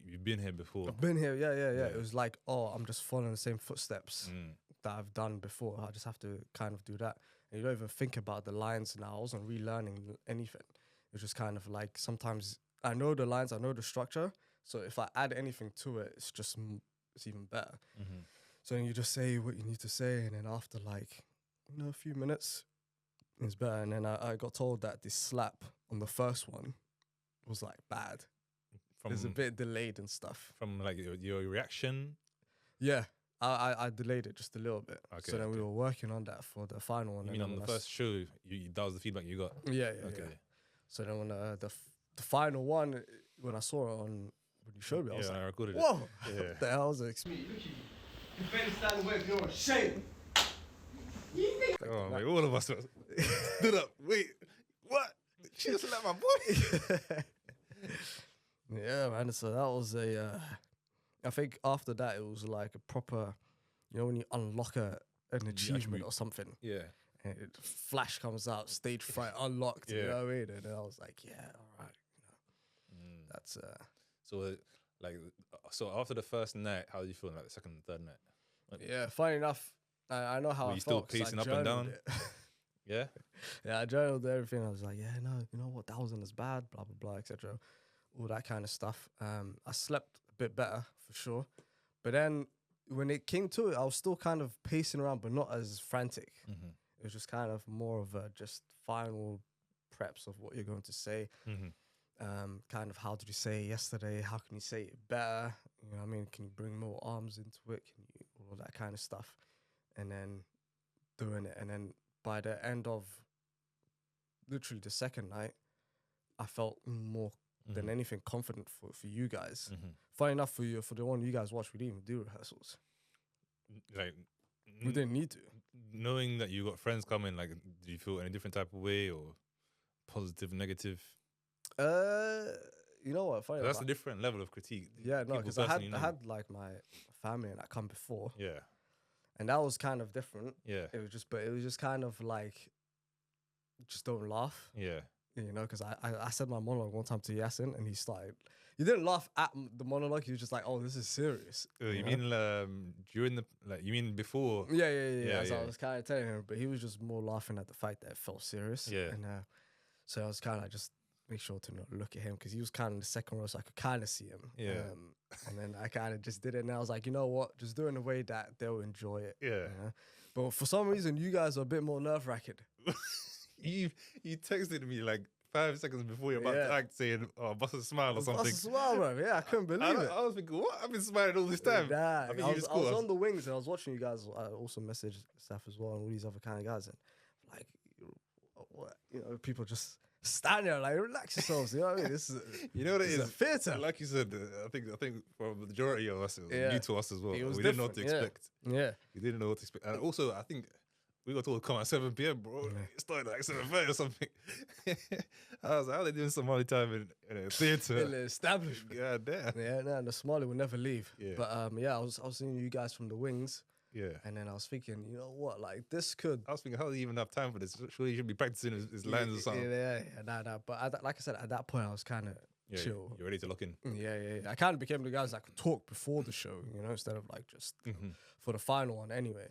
S1: you've been here before.
S2: I've been here, yeah.
S1: Yeah.
S2: It was like, oh, I'm just following the same footsteps
S1: Mm.
S2: that I've done before. I just have to kind of do that. And you don't even think about the lines now. I wasn't relearning anything. It was just kind of like sometimes I know the lines, I know the structure. So if I add anything to it, it's just it's even better.
S1: Mm-hmm.
S2: So then you just say what you need to say, and then after like a few minutes. It's better. And then I got told that the slap on the first one was like bad. It was a bit delayed and stuff.
S1: From like your reaction?
S2: Yeah. I delayed it just a little bit.
S1: Okay,
S2: so then we were working on that for the final one.
S1: You mean on the first show, that was the feedback you got?
S2: Yeah.
S1: Okay.
S2: Yeah. So then when the final one, when I saw it when you showed me, I was like,
S1: I recorded it.
S2: whoa,
S1: Yeah.
S2: what the hell was it?
S4: You better stand away if you're ashamed.
S1: Oh, mate, all of us stood up. Wait, what? She just slapped my boy.
S2: Yeah, man. So that was I think after that it was like a proper, when you unlock an achievement or something.
S1: Yeah.
S2: And flash comes out, stage fright unlocked.
S1: Yeah.
S2: You know what I mean? And then I was like, yeah, all right. That's
S1: So after the first night, how did you feel like the second and third night?
S2: yeah. Funny enough, I know how
S1: Were
S2: I
S1: you still
S2: felt. 'Cause I
S1: pacing up and down?
S2: journaled it.
S1: Yeah.
S2: Yeah, I journaled everything. I was like, yeah, no, you know what, that wasn't as bad, blah, blah, blah, etc. All that kind of stuff. I slept a bit better, for sure. But then when it came to it, I was still kind of pacing around, but not as frantic.
S1: Mm-hmm.
S2: It was just kind of more of a just final preps of what you're going to say.
S1: Mm-hmm.
S2: Kind of how did you say it yesterday? How can you say it better? You know what I mean? Can you bring more arms into it? Can you, all that kind of stuff. And then doing it. And then by the end of literally the second night, I felt more than anything confident for you guys.
S1: Mm-hmm.
S2: Funny enough, for the one you guys watched, we didn't even do rehearsals.
S1: Like,
S2: We didn't need to.
S1: knowing that you got friends coming, like, do you feel any different type of way or positive, negative?
S2: You know what? Funny
S1: That's a
S2: enough,
S1: different level of critique.
S2: yeah, no,
S1: People
S2: because I
S1: personally know.
S2: had like my family and that come before,
S1: Yeah.
S2: and that was kind of different.
S1: Yeah.
S2: It was just kind of like, just don't laugh,
S1: Yeah.
S2: because I said my monologue one time to Yasin, and he started. You didn't laugh at the monologue. He was just like, "Oh, this is serious."
S1: You
S2: know?
S1: mean during the you mean before?
S2: Yeah. So
S1: yeah.
S2: I was kind of telling him, but he was just more laughing at the fact that it felt serious.
S1: Yeah.
S2: And so I was kind of just make sure to not look at him because he was kind of in the second row, so I could kind of see him.
S1: Yeah.
S2: And then I kind of just did it, and I was like, you know what? Just do it in a way that they'll enjoy it.
S1: Yeah.
S2: You know? But for some reason, you guys are a bit more nerve-wracking.
S1: You texted me like 5 seconds before you're about to
S2: Yeah.
S1: act, saying, "Oh, bust a smile or something."
S2: That's a smile, bro. Yeah, I couldn't believe it.
S1: I was thinking, what? I've been smiling all this time.
S2: Nah,
S1: I think
S2: I
S1: you
S2: was,
S1: just
S2: I was
S1: caught us.
S2: on the wings and I was watching you guys. I also messaged staff as well and all these other kind of guys, and like, what, people just stand there like, relax yourselves. You know what I mean? This is
S1: You know what it
S2: this
S1: is?
S2: a theater.
S1: Like you said, I think for the majority of us, it was
S2: Yeah.
S1: new to us as well.
S2: It was
S1: We didn't know what to
S2: different, yeah.
S1: expect.
S2: Yeah.
S1: We didn't know what to expect. And also, I think we got told to come at 7 p.m, bro. It started like 7:30 or something. I was like, how are they doing Somali time in a theater?
S2: In the establishment.
S1: God damn.
S2: Yeah, no, the Somali will never leave.
S1: Yeah.
S2: But I was seeing you guys from the wings,
S1: Yeah.
S2: and then I was thinking, you know what, like this could.
S1: I was thinking, how do you even have time for this? Surely you should be practicing his lines or something.
S2: Yeah, nah. But like I said, at that point, I was kind of
S1: Yeah,
S2: chill.
S1: you're ready to lock in.
S2: Yeah. I kind of became the guys that could talk before the show, instead of like just for the final one anyway.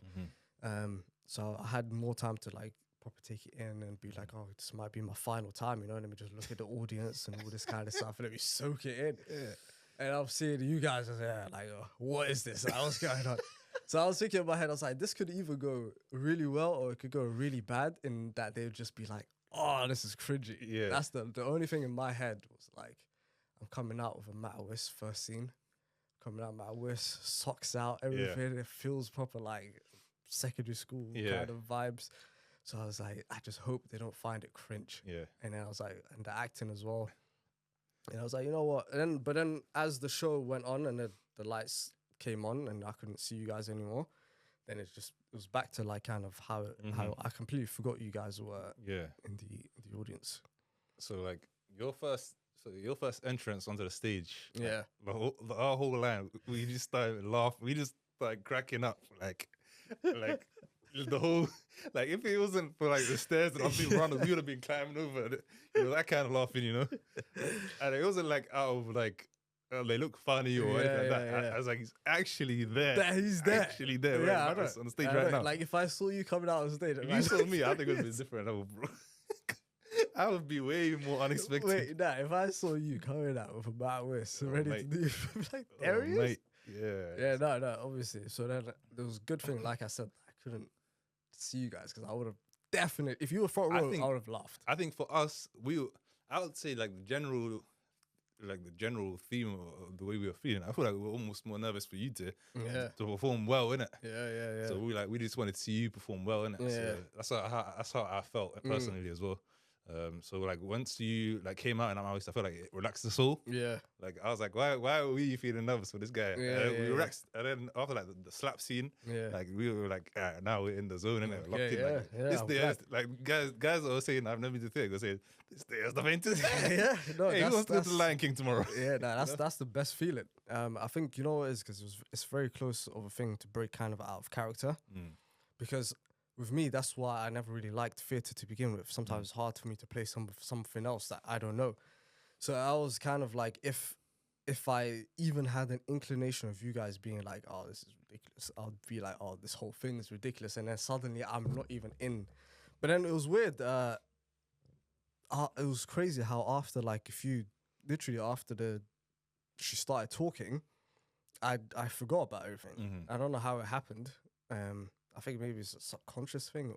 S2: So I had more time to like proper take it in and be like, oh, this might be my final time, let me just look at the audience and all this kind of stuff and let me soak it in. Yeah. And I'm seeing you guys like, oh, what is this? Like, what's going on? So I was thinking in my head, I was like, this could either go really well or it could go really bad in that they would just be like, oh, this is cringy.
S1: Yeah.
S2: That's the only thing in my head was like, I'm coming out with a Matawis first scene. Coming out Matawis, socks out, everything. It feels proper like secondary school kind of vibes. So I was like, I just hope they don't find it cringe.
S1: Yeah.
S2: And then I was like, and the acting as well. And I was like, you know what? But then as the show went on and the lights came on and I couldn't see you guys anymore, then it was back to like kind of how I completely forgot you guys were in the audience.
S1: So like your first entrance onto the stage.
S2: Yeah.
S1: Our whole line, we just started laughing. We just started cracking up. Like the whole, like if it wasn't for like the stairs and other people around us, we would have been climbing over it. That kind of laughing, And it wasn't like out of like, they look funny or anything like that.
S2: Yeah.
S1: I was like, he's actually there.
S2: He's there.
S1: Actually there.
S2: Yeah,
S1: right,
S2: I know.
S1: on the stage
S2: I
S1: right
S2: know.
S1: now.
S2: Like if I saw you coming out on stage,
S1: If you saw me, I think it would be different level, bro. I would be way more unexpected.
S2: Wait, if I saw you coming out with a Matawis ready
S1: mate.
S2: to do, like there he is.
S1: Mate. Yeah.
S2: Yeah, no, obviously. So then there was a good thing, like I said, I couldn't to see you guys because I would have definitely, if you were front row, I would have laughed.
S1: I think for us, I would say like the general theme of the way we were feeling. I feel like we were almost more nervous for you to perform well, innit?
S2: Yeah.
S1: So we just wanted to see you perform well, innit?
S2: Yeah.
S1: So that's how I felt personally as well. So like once you like came out and I felt like it relaxed the soul.
S2: Yeah.
S1: Like I was like, why are we feeling nervous for this guy? We relaxed, and then after like the slap scene, like we were like, now we're in the zone, innit? Locked in. Like, this day, like guys are saying, I've never been to theatre. They're saying this day has nothing to say.
S2: No,
S1: hey, who wants to go to the Lion King tomorrow?
S2: Yeah, that's the best feeling. I think you know what it is because it's very close of a thing to break kind of out of character, because. With me, that's why I never really liked theatre to begin with. Sometimes it's hard for me to play something else that I don't know. So I was kind of like, if I even had an inclination of you guys being like, oh, this is ridiculous, I'd be like, oh, this whole thing is ridiculous. And then suddenly I'm not even in. But then it was weird. It was crazy how after she started talking, I forgot about everything. I don't know how it happened. I think maybe it's a subconscious thing,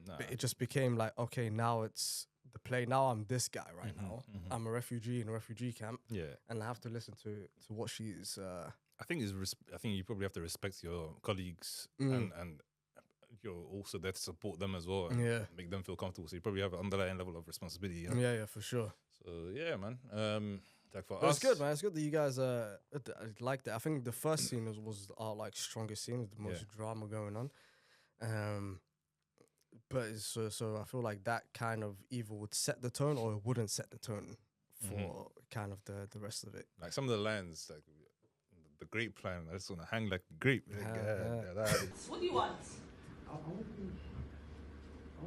S2: but it just became like, okay, now it's the play. Now I'm this guy right now. I'm a refugee in a refugee camp. Yeah, and I have to listen to what she's.
S1: I think you probably have to respect your colleagues and you're also there to support them as well. And make them feel comfortable. So you probably have an underlying level of responsibility. You know?
S2: Yeah, for sure.
S1: So yeah, man. Like for
S2: us, it's good, man. It's good that you guys liked it. I think the first scene was our like strongest scene, the most drama going on. But so I feel like that kind of either would set the tone or it wouldn't set the tone for kind of the rest of it.
S1: Like some of the lines, like the grape plan, I just want to hang like a grape.
S3: What do you want?
S4: I want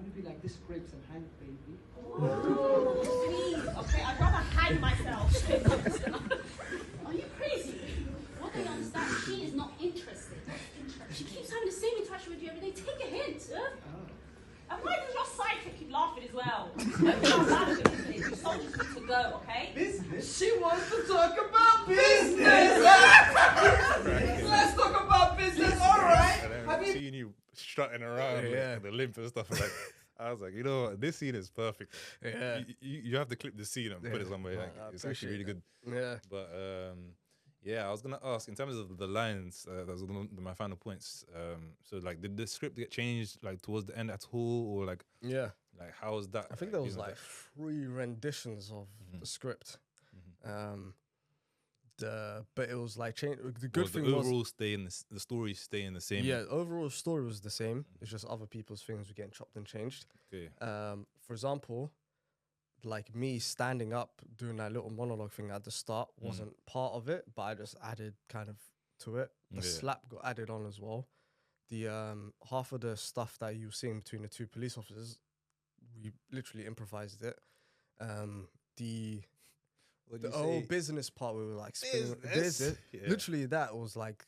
S4: to be like this grapes and hang, baby.
S3: Please, okay, I'd rather hang myself. Are you crazy? What they understand, she is not interested. She keeps having the same interaction with you every day. Take a hint. And why does your sidekick keep laughing as well? You told us to go, okay?
S4: Business? She wants to talk about business! Let's talk about business, alright?
S1: Have you seen you strutting around like, the limp and stuff like I was like, you know what, this scene is perfect.
S2: Yeah.
S1: You have to clip the scene and put it somewhere. Like, it's actually really good.
S2: Yeah.
S1: But yeah, I was gonna ask in terms of the lines. That was one of my final points. So like, did the script get changed like towards the end at all, or like like how was that?
S2: I think there was like 3 renditions of the script. But it was like change. The good thing
S1: the overall the story staying the same.
S2: Yeah, the overall story was the same. It's just other people's things were getting chopped and changed.
S1: Okay.
S2: For example, like me standing up doing that little monologue thing at the start wasn't part of it, but I just added kind of to it. The slap got added on as well. The half of the stuff that you were seeing between the 2 police officers, we literally improvised it. The whole business part, we were like spinning business. Literally, that was like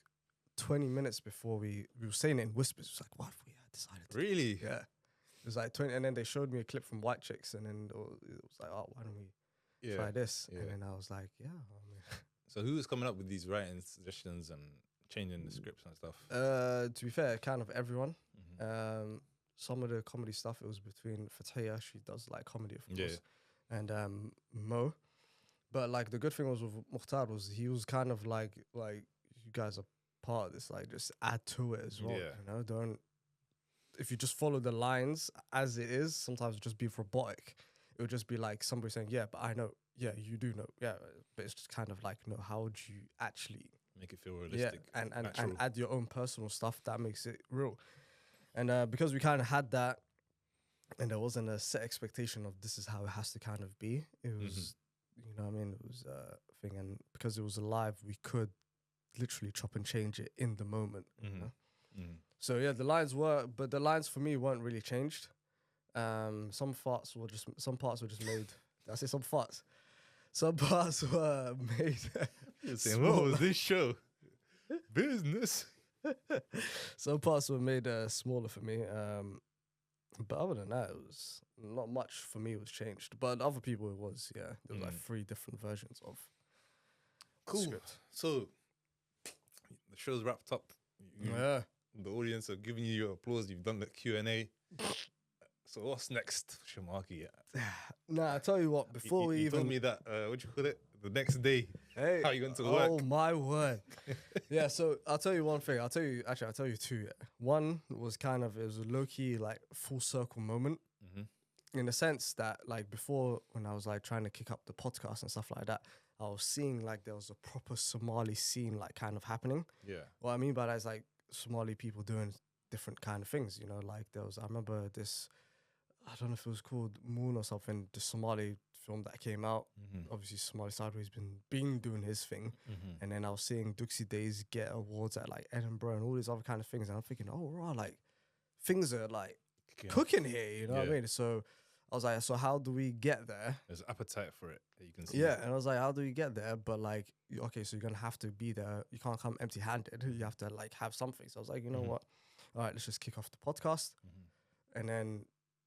S2: 20 minutes before we were saying it in whispers. It was like, what have we decided to
S1: Really?
S2: do? Yeah. It was like 20, and then they showed me a clip from White Chicks, and then it was like, oh, why don't we try this? And then I was like, yeah.
S1: So who was coming up with these writing suggestions and changing the scripts and stuff?
S2: To be fair, kind of everyone. Some of the comedy stuff, it was between Fataya, she does like comedy, of course, and Mo. But like the good thing was with Mukhtar was he was kind of like you guys are part of this, like just add to it as well. You know, if you just follow the lines as it is, sometimes it just be robotic. It would just be like somebody saying, yeah, but I know, yeah, you do know, yeah, but it's just kind of like, no, how would you actually
S1: make it feel realistic?
S2: Yeah, and add your own personal stuff that makes it real. And because we kind of had that, and there wasn't a set expectation of this is how it has to kind of be. It was. You know what I mean? It was a thing, and because it was live, we could literally chop and change it in the moment. You know? So yeah, the lines for me weren't really changed. Some parts were just made. Did I say some farts? Some parts were made.
S1: You're saying, what was this show? Business.
S2: Some parts were made smaller for me. But other than that, it was not much for me was changed. But other people, it was, There was like 3 different versions of the script.
S1: So the show's wrapped up. The audience are giving you your applause. You've done the Q&A. So what's next, Sharmarke?
S2: Nah, I tell you what. Before we
S1: you
S2: even
S1: told me that what you call it, the next day.
S2: Hey,
S1: how you going to work?
S2: Oh my word! Yeah, so I'll tell you one thing. I'll tell you two. Yeah. One was it was a low key like full circle moment, in the sense that like before when I was like trying to kick up the podcast and stuff like that, I was seeing like there was a proper Somali scene like kind of happening.
S1: Yeah.
S2: What I mean by that is like Somali people doing different kind of things. You know, like I remember this. I don't know if it was called Moon or something. The Somali film that came out. Obviously, Somali Sideways been doing his thing, and then I was seeing Duxie Days get awards at like Edinburgh and all these other kind of things, and I'm thinking, oh right, like things are like cooking here. You know what I mean? So I was like, so how do we get there?
S1: There's appetite for it that you can see.
S2: Yeah, and I was like, how do we get there? But like, okay, so you're gonna have to be there. You can't come empty-handed. You have to like have something. So I was like, you know what? All right, let's just kick off the podcast, and then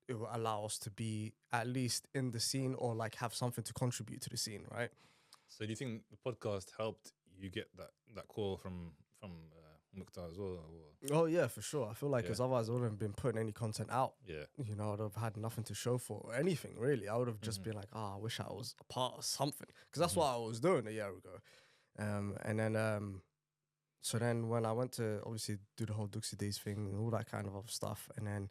S2: it will allow us to be at least in the scene or like have something to contribute to the scene, right?
S1: So do you think the podcast helped you get that call from Mukhtar as well? Or?
S2: Oh yeah, for sure. I feel like because otherwise I wouldn't have been putting any content out.
S1: Yeah.
S2: You know, I'd have had nothing to show for or anything really. I would have just been like, I wish I was a part of something. Because that's what I was doing a year ago. And then so then when I went to obviously do the whole Duxie Days thing and all that kind of other stuff, and then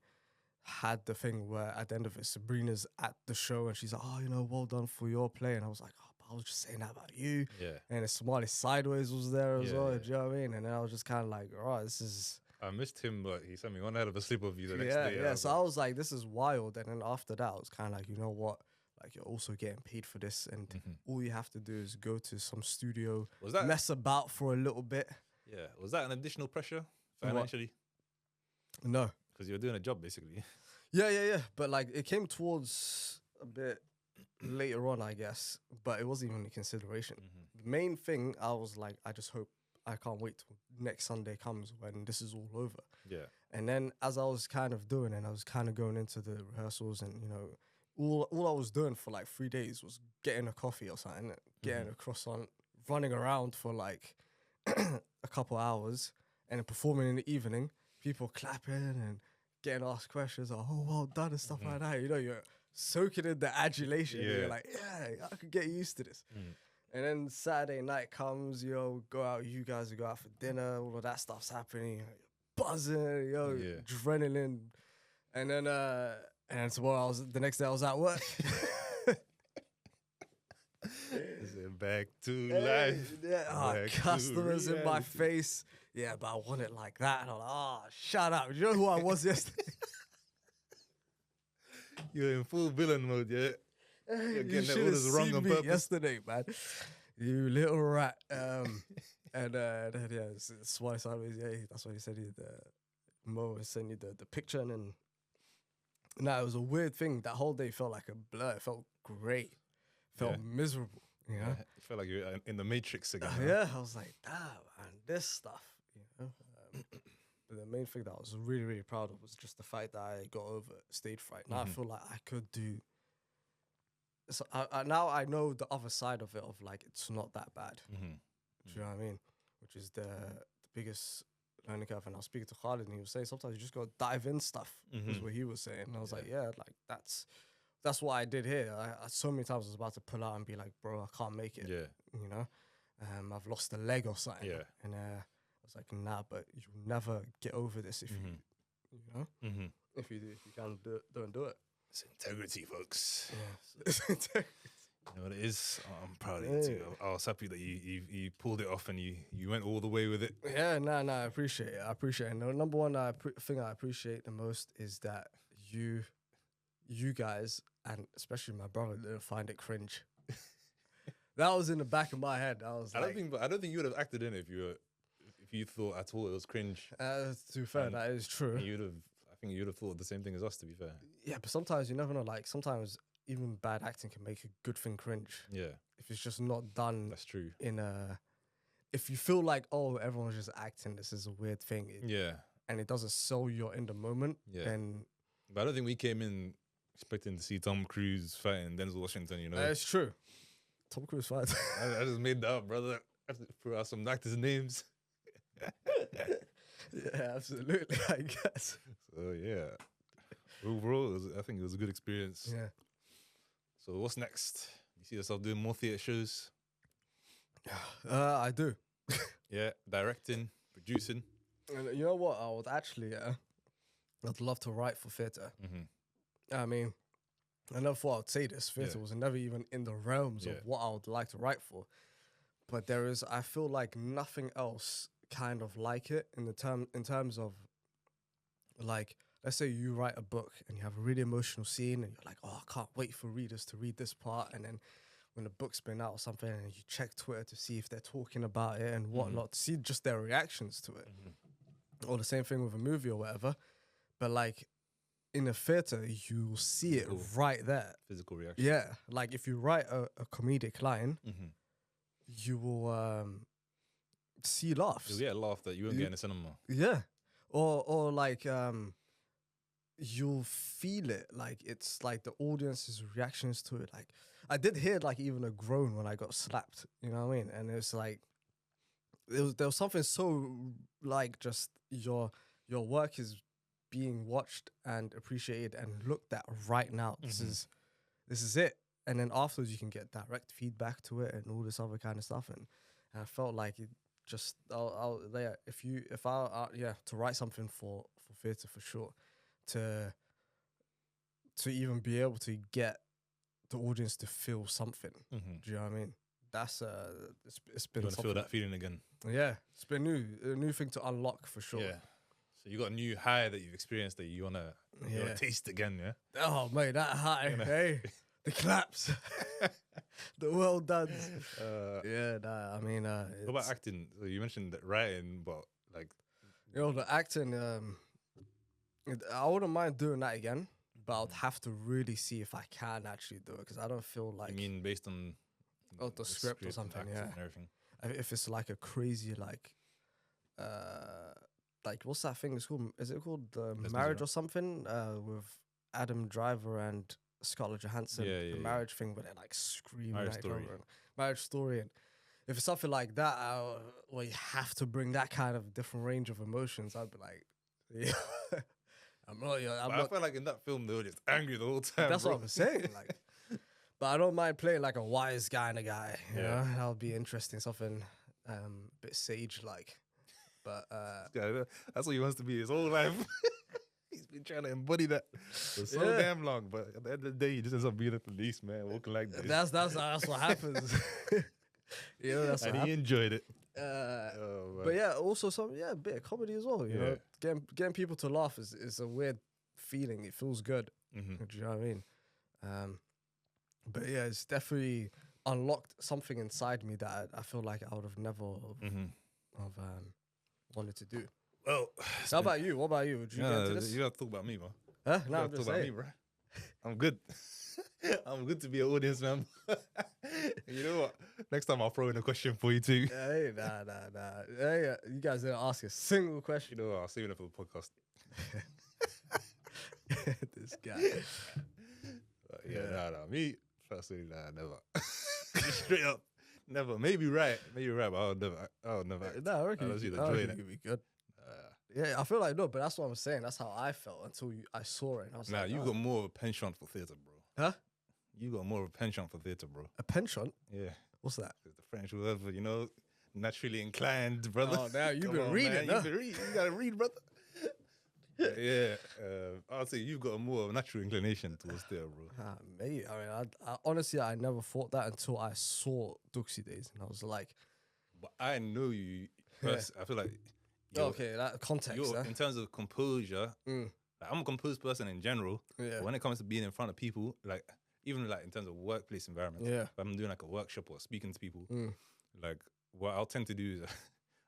S2: had the thing where at the end of it, Sabrina's at the show and she's like, oh, you know, well done for your play. And I was like, oh, but I was just saying that about you.
S1: Yeah.
S2: And the Somali Sideways was there as well.
S1: Yeah.
S2: Do you know what I mean? And then I was just kind of like, all right, this is...
S1: I missed him, but he sent me one out of a sleep of you the next day.
S2: Yeah, so I was like, this is wild. And then after that, I was kind of like, you know what? Like, you're also getting paid for this. And all you have to do is go to some studio, mess about for a little bit.
S1: Yeah. Was that an additional pressure financially?
S2: No.
S1: Because you're doing a job, basically.
S2: Yeah. But like, it came towards a bit later on, I guess. But it wasn't even a consideration. The main thing, I was like, I can't wait till next Sunday comes when this is all over. Yeah. And then as I was kind of doing it, I was kind of going into the rehearsals and, you know, all I was doing for like 3 days was getting a coffee or something, getting a croissant, running around for like a couple hours and then performing in the evening, people clapping and getting asked questions, like, oh, well done and stuff like that. You know, you're soaking in the adulation. Yeah. You're like, yeah, I could get used to this. And then Saturday night comes, you guys go out for dinner, all of that stuff's happening, you're buzzing, adrenaline. And then tomorrow, the next day I was at work.
S1: Back to life.
S2: Yeah, customers in my face. Yeah, but I want it like that. And I'm like, shut up. Do you know who I was yesterday?
S1: You're in full villain mode, yeah? You're
S2: You
S1: getting the orders wrong on purpose.
S2: Yesterday, man. You little rat. And then, it's why sideways. Yeah, that's why he said Mo sent you the picture. And then, it was a weird thing. That whole day felt like a blur. It felt great. Felt miserable. You know?
S1: You felt like you're in the Matrix again.
S2: Yeah, I was like, damn, man, this stuff. You know? But the main thing that I was really, really proud of was just the fact that I got over stage fright. Now I feel like I could do. So now I know the other side of it, of like it's not that bad. Do you know what I mean? Which is the biggest learning curve. And I was speaking to Khalid and he was saying sometimes you just got to dive in stuff. Is what he was saying. And I was like, yeah, like that's what I did here. I so many times I was about to pull out and be like, bro, I can't make it. Yeah. You know, I've lost a leg or something. Yeah. And I was like, nah, but you'll never get over this if you know, if you can't don't do it.
S1: It's integrity, folks.
S2: Yeah, it's integrity.
S1: You know what it is? I'm proud of you too. I was happy that you pulled it off and you went all the way with it.
S2: Yeah, I appreciate it. And the number one thing I appreciate the most is that you guys, and especially my brother, didn't find it cringe. That was in the back of my head. I
S1: don't think you would have acted in it if you thought at all it was cringe.
S2: To be fair, that is true.
S1: I think you'd have thought the same thing as us, to be fair.
S2: Yeah, but sometimes you never know. Like sometimes even bad acting can make a good thing cringe. Yeah, if it's just not done.
S1: That's true.
S2: If you feel like, oh, everyone's just acting, this is a weird thing. And it doesn't sell you in the moment. Yeah. Then.
S1: But I don't think we came in expecting to see Tom Cruise fighting Denzel Washington. You know,
S2: it's true. Tom Cruise fights.
S1: I just made that up, brother. I have to throw out some actors' names.
S2: Yeah, absolutely. I guess.
S1: So yeah, overall, I think it was a good experience.
S2: Yeah.
S1: So what's next? You see yourself doing more theatre shows?
S2: I do.
S1: Yeah, directing, producing.
S2: And you know what? I would actually, I'd love to write for theatre.
S1: Mm-hmm.
S2: I mean, I never thought I'd say this. Theatre
S1: Yeah.
S2: was never even in the realms
S1: Yeah.
S2: of what I would like to write for. But I feel like nothing else kind of like it in terms of, like, let's say you write a book and you have a really emotional scene and you're like, oh, I can't wait for readers to read this part. And then when the book's been out or something and you check Twitter to see if they're talking about it and whatnot, to see just their reactions to it.
S1: Mm-hmm.
S2: Or the same thing with a movie or whatever. But like in a theatre, you'll see it right there.
S1: Physical reaction.
S2: Yeah. Like if you write a comedic line,
S1: Mm-hmm.
S2: you will see laughs.
S1: You'll get a laugh that you won't get in the cinema.
S2: Yeah. Or like you'll feel it. Like it's like the audience's reactions to it. Like I did hear like even a groan when I got slapped. You know what I mean? And it's like there was something so like just your work is being watched and appreciated and looked at right now. This is it. And then afterwards you can get direct feedback to it and all this other kind of stuff. And I felt like it just to write something for theatre for sure, to even be able to get the audience to feel something.
S1: Mm-hmm.
S2: Do you know what I mean? That's it's been
S1: You want to feel that feeling again.
S2: Yeah, it's been a new thing to unlock for sure.
S1: Yeah. So you got a new high that you've experienced that you wanna taste again, yeah?
S2: Oh mate, that high, hey, the claps, the well done. I mean,
S1: What about acting? So you mentioned that writing, but like,
S2: you know, the acting. I wouldn't mind doing that again, but I'd have to really see if I can actually do it because I don't feel like.
S1: you mean based on
S2: the script or
S1: and
S2: something?
S1: acting
S2: Yeah.
S1: and everything.
S2: If it's like a crazy like what's that thing? It's called. Is it called
S1: Les
S2: Marriage
S1: Miserables.
S2: or something? With Adam Driver and Scarlett Johansson.
S1: Yeah,
S2: the
S1: yeah,
S2: marriage thing where they're like screaming
S1: Marriage
S2: at each
S1: Story.
S2: other. And Marriage Story. And if it's something like that, where you have to bring that kind of different range of emotions, I'd be like, yeah, I'm
S1: But I
S2: not.
S1: feel like in that film they were just angry the whole time.
S2: That's
S1: bro.
S2: what I'm saying. Like, but I don't mind playing like a wise kind of guy. You
S1: Yeah.
S2: know, that would be interesting. Something a bit sage like. But
S1: Yeah, that's what he wants to be his whole life. He's been trying to embody that for so
S2: Yeah.
S1: damn long, but at the end of the day, he just ends up being a policeman walking like this.
S2: that's what happens. You know, that's what
S1: and he
S2: happens.
S1: enjoyed it.
S2: But
S1: But
S2: yeah, also a bit of comedy as well. You know, getting people to laugh is a weird feeling. It feels good.
S1: Mm-hmm.
S2: Do you know what I mean? But yeah, it's definitely unlocked something inside me that I feel like I would have never wanted to do.
S1: Well,
S2: How about you? What about you? Would you get into this?
S1: you gotta talk about me, man.
S2: Huh?
S1: You
S2: No, I'm
S1: gotta
S2: just
S1: talk about me,
S2: saying.
S1: bro. I'm good. I'm good to be an audience member. You know what? Next time I'll throw in a question for you too.
S2: Hey, nah. Hey, you guys didn't ask a single
S1: You
S2: question.
S1: know what? I'll save it for the podcast.
S2: This guy.
S1: But yeah, nah. Me, personally, never. Straight up, never. Maybe right, but I'll never act.
S2: No, I reckon
S1: don't see the
S2: I
S1: joy
S2: reckon
S1: in it.
S2: you'd be good. Yeah, I feel like no, but that's what I'm saying. That's how I felt until I saw it. And I was
S1: Nah,
S2: like,
S1: you
S2: oh.
S1: got more of a penchant for theatre, bro.
S2: Huh?
S1: You got more of a penchant for theatre, bro.
S2: A penchant?
S1: Yeah.
S2: What's that?
S1: The French, whatever, you know, naturally inclined, brother.
S2: Oh, now you've
S1: Come
S2: been
S1: on,
S2: reading,
S1: man.
S2: huh?
S1: You've been reading. You gotta read, brother. Yeah, I'll say you've got a more natural inclination towards theatre, bro.
S2: Maybe. I mean, I honestly, I never thought that until I saw Duxie Days, and I was like,
S1: But I know you. I feel like
S2: okay, that context.
S1: you're,
S2: Huh?
S1: in terms of composure,
S2: Mm.
S1: like, I'm a composed person in general.
S2: Yeah.
S1: But when it comes to being in front of people, like even like in terms of workplace environments,
S2: Yeah.
S1: if I'm doing like a workshop or speaking to people,
S2: Mm.
S1: like what I'll tend to do is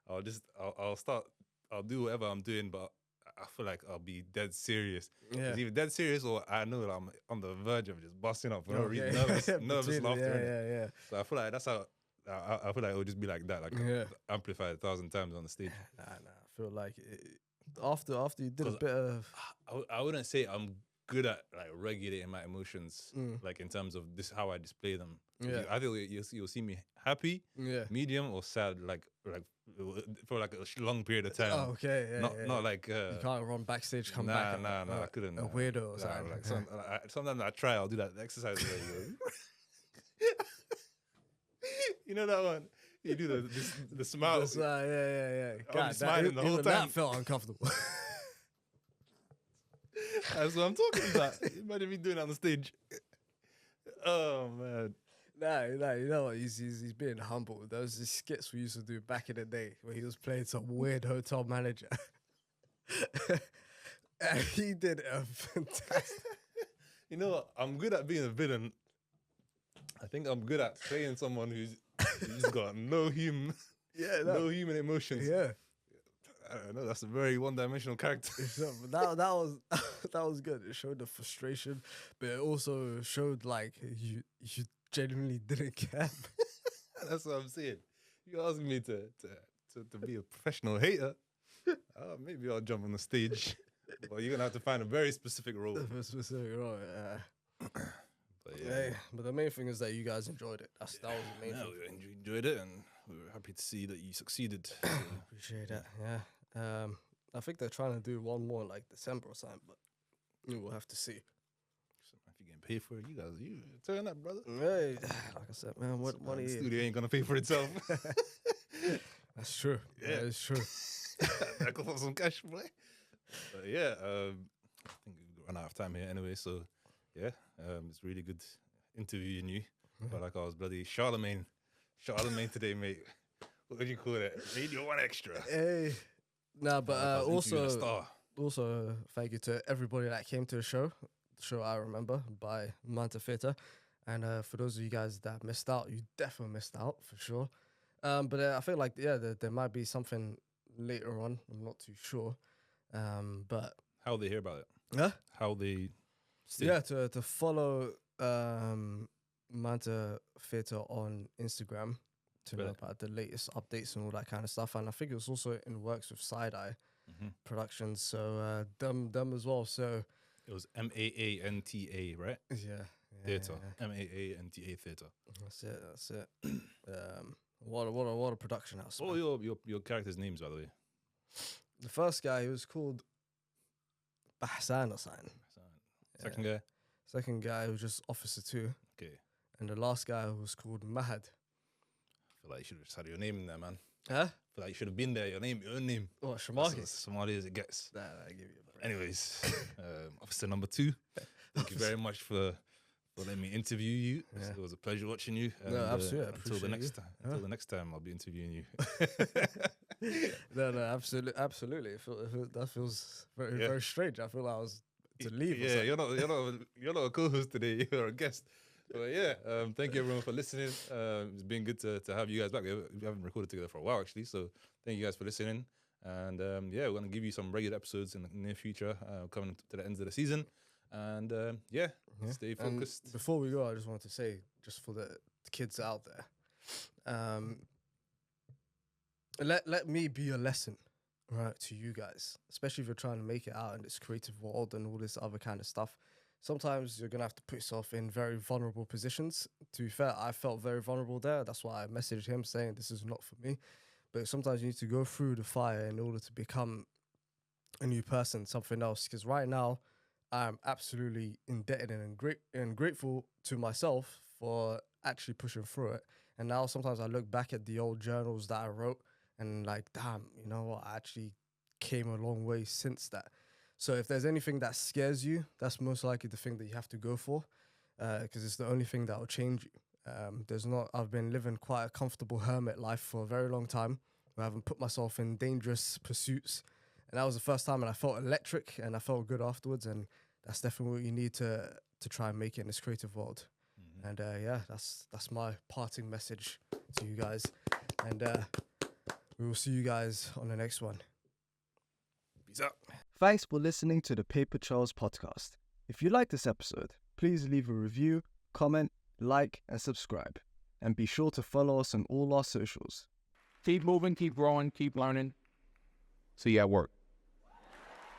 S1: I'll do whatever I'm doing, but I feel like I'll be dead serious.
S2: Yeah.
S1: It's either dead serious or I know that I'm on the verge of just busting up for no
S2: Okay.
S1: reason, nervous
S2: Between-
S1: laughter. innit?
S2: Yeah.
S1: So I feel like that's how I feel like it would just be like that, like
S2: Yeah.
S1: amplified 1,000 times on the stage.
S2: Nah. I feel like after you did a
S1: 'Cause
S2: bit of
S1: I wouldn't say I'm good at like regulating my emotions, like in terms of this how I display them.
S2: Yeah.
S1: I think you'll see me happy,
S2: Yeah.
S1: medium, or sad, like for like a long period of time.
S2: Oh, okay. Yeah,
S1: not like
S2: you can't run backstage, come back.
S1: Nah, I couldn't.
S2: A weirdo or something.
S1: Like sometimes I try. I'll do that exercise. Where you know that one. You do the smile.
S2: Yeah.
S1: I'm smiling the whole
S2: even
S1: time.
S2: That felt uncomfortable.
S1: That's what I'm talking about. Imagine me doing it on the stage. Oh man.
S2: Nah, you know what? He's being humble. Those skits we used to do back in the day where he was playing some weird hotel manager. And he did a fantastic.
S1: You know what? I'm good at being a villain. I think I'm good at playing someone who's got no human emotions.
S2: Yeah.
S1: I don't know. That's a very one-dimensional character.
S2: That was good. It showed the frustration, but it also showed like you genuinely didn't care.
S1: That's what I'm saying. You asking me to be a professional hater? Maybe I'll jump on the stage. Well, you're gonna have to find a very specific role.
S2: A specific role, yeah.
S1: But yeah.
S2: But the main thing is that you guys enjoyed it. That was the main thing.
S1: We enjoyed it, and we were happy to see that you succeeded.
S2: Appreciate that. Yeah. I think they're trying to do one more in like December or something, but we'll have to see.
S1: If you're getting paid for it, you turn up, brother.
S2: Hey, like I said, man, what money?
S1: The studio ain't gonna pay for itself.
S2: That's true.
S1: Yeah,
S2: that is true.
S1: I go for some cash, boy. But yeah, I think we've run out of time here anyway. So yeah, it's really good interviewing you. But like I was bloody Charlemagne today, mate. What do you call it? Made you one extra.
S2: Hey, nah, but also thank you to everybody that came to the show. The show I remember by Manta Theatre. And for those of you guys that missed out, you definitely missed out for sure. But I feel like there might be something later on. I'm not too sure. But
S1: how they hear about it?
S2: Yeah,
S1: how they
S2: to follow Manta Theatre on Instagram to know about the latest updates and all that kind of stuff. And I think it was also in works with Side Eye Productions, so them as well. So
S1: it was MAANTA, right?
S2: Yeah.
S1: Theatre. MAANTA Theatre.
S2: That's it. What a production house.
S1: What were your characters' names, by the way?
S2: The first guy, he was called Bahsan or something. Second guy was just Officer 2.
S1: Okay.
S2: And the last guy was called Mahad.
S1: I feel like you should have just had your name in there, man.
S2: Huh?
S1: I feel like you should have been there, your own name.
S2: What, Sharmarke?
S1: As Somali as it gets.
S2: Nah, I give you a break.
S1: Anyways, Officer number 2, thank you very much for letting me interview you. Yeah. It was a pleasure watching you. And,
S2: no, absolutely.
S1: Until the next time, I'll be interviewing you.
S2: No, absolutely. That feels very strange. I feel like I was to leave.
S1: Yeah, you're not a co-host today. You're a guest. But yeah, thank you everyone for listening. It's been good to have you guys back. We haven't recorded together for a while actually, so thank you guys for listening. And we're gonna give you some regular episodes in the near future, coming to the end of the season. And stay focused.
S2: And before we go, I just wanted to say, just for the kids out there, let me be a lesson, right, to you guys, especially if you're trying to make it out in this creative world and all this other kind of stuff. Sometimes you're going to have to put yourself in very vulnerable positions. To be fair, I felt very vulnerable there. That's why I messaged him saying this is not for me. But sometimes you need to go through the fire in order to become a new person, something else. Because right now, I'm absolutely indebted and grateful to myself for actually pushing through it. And now sometimes I look back at the old journals that I wrote and like, damn, you know what? I actually came a long way since that. So if there's anything that scares you, that's most likely the thing that you have to go for, because it's the only thing that will change you. I've been living quite a comfortable hermit life for a very long time, where I haven't put myself in dangerous pursuits. And that was the first time, and I felt electric, and I felt good afterwards, and that's definitely what you need to try and make it in this creative world. And that's my parting message to you guys. And we will see you guys on the next one.
S1: Peace out.
S2: Thanks for listening to the Papertrails podcast. If you like this episode, please leave a review, comment, like, and subscribe. And be sure to follow us on all our socials.
S5: Keep moving, keep growing, keep learning. See you at work.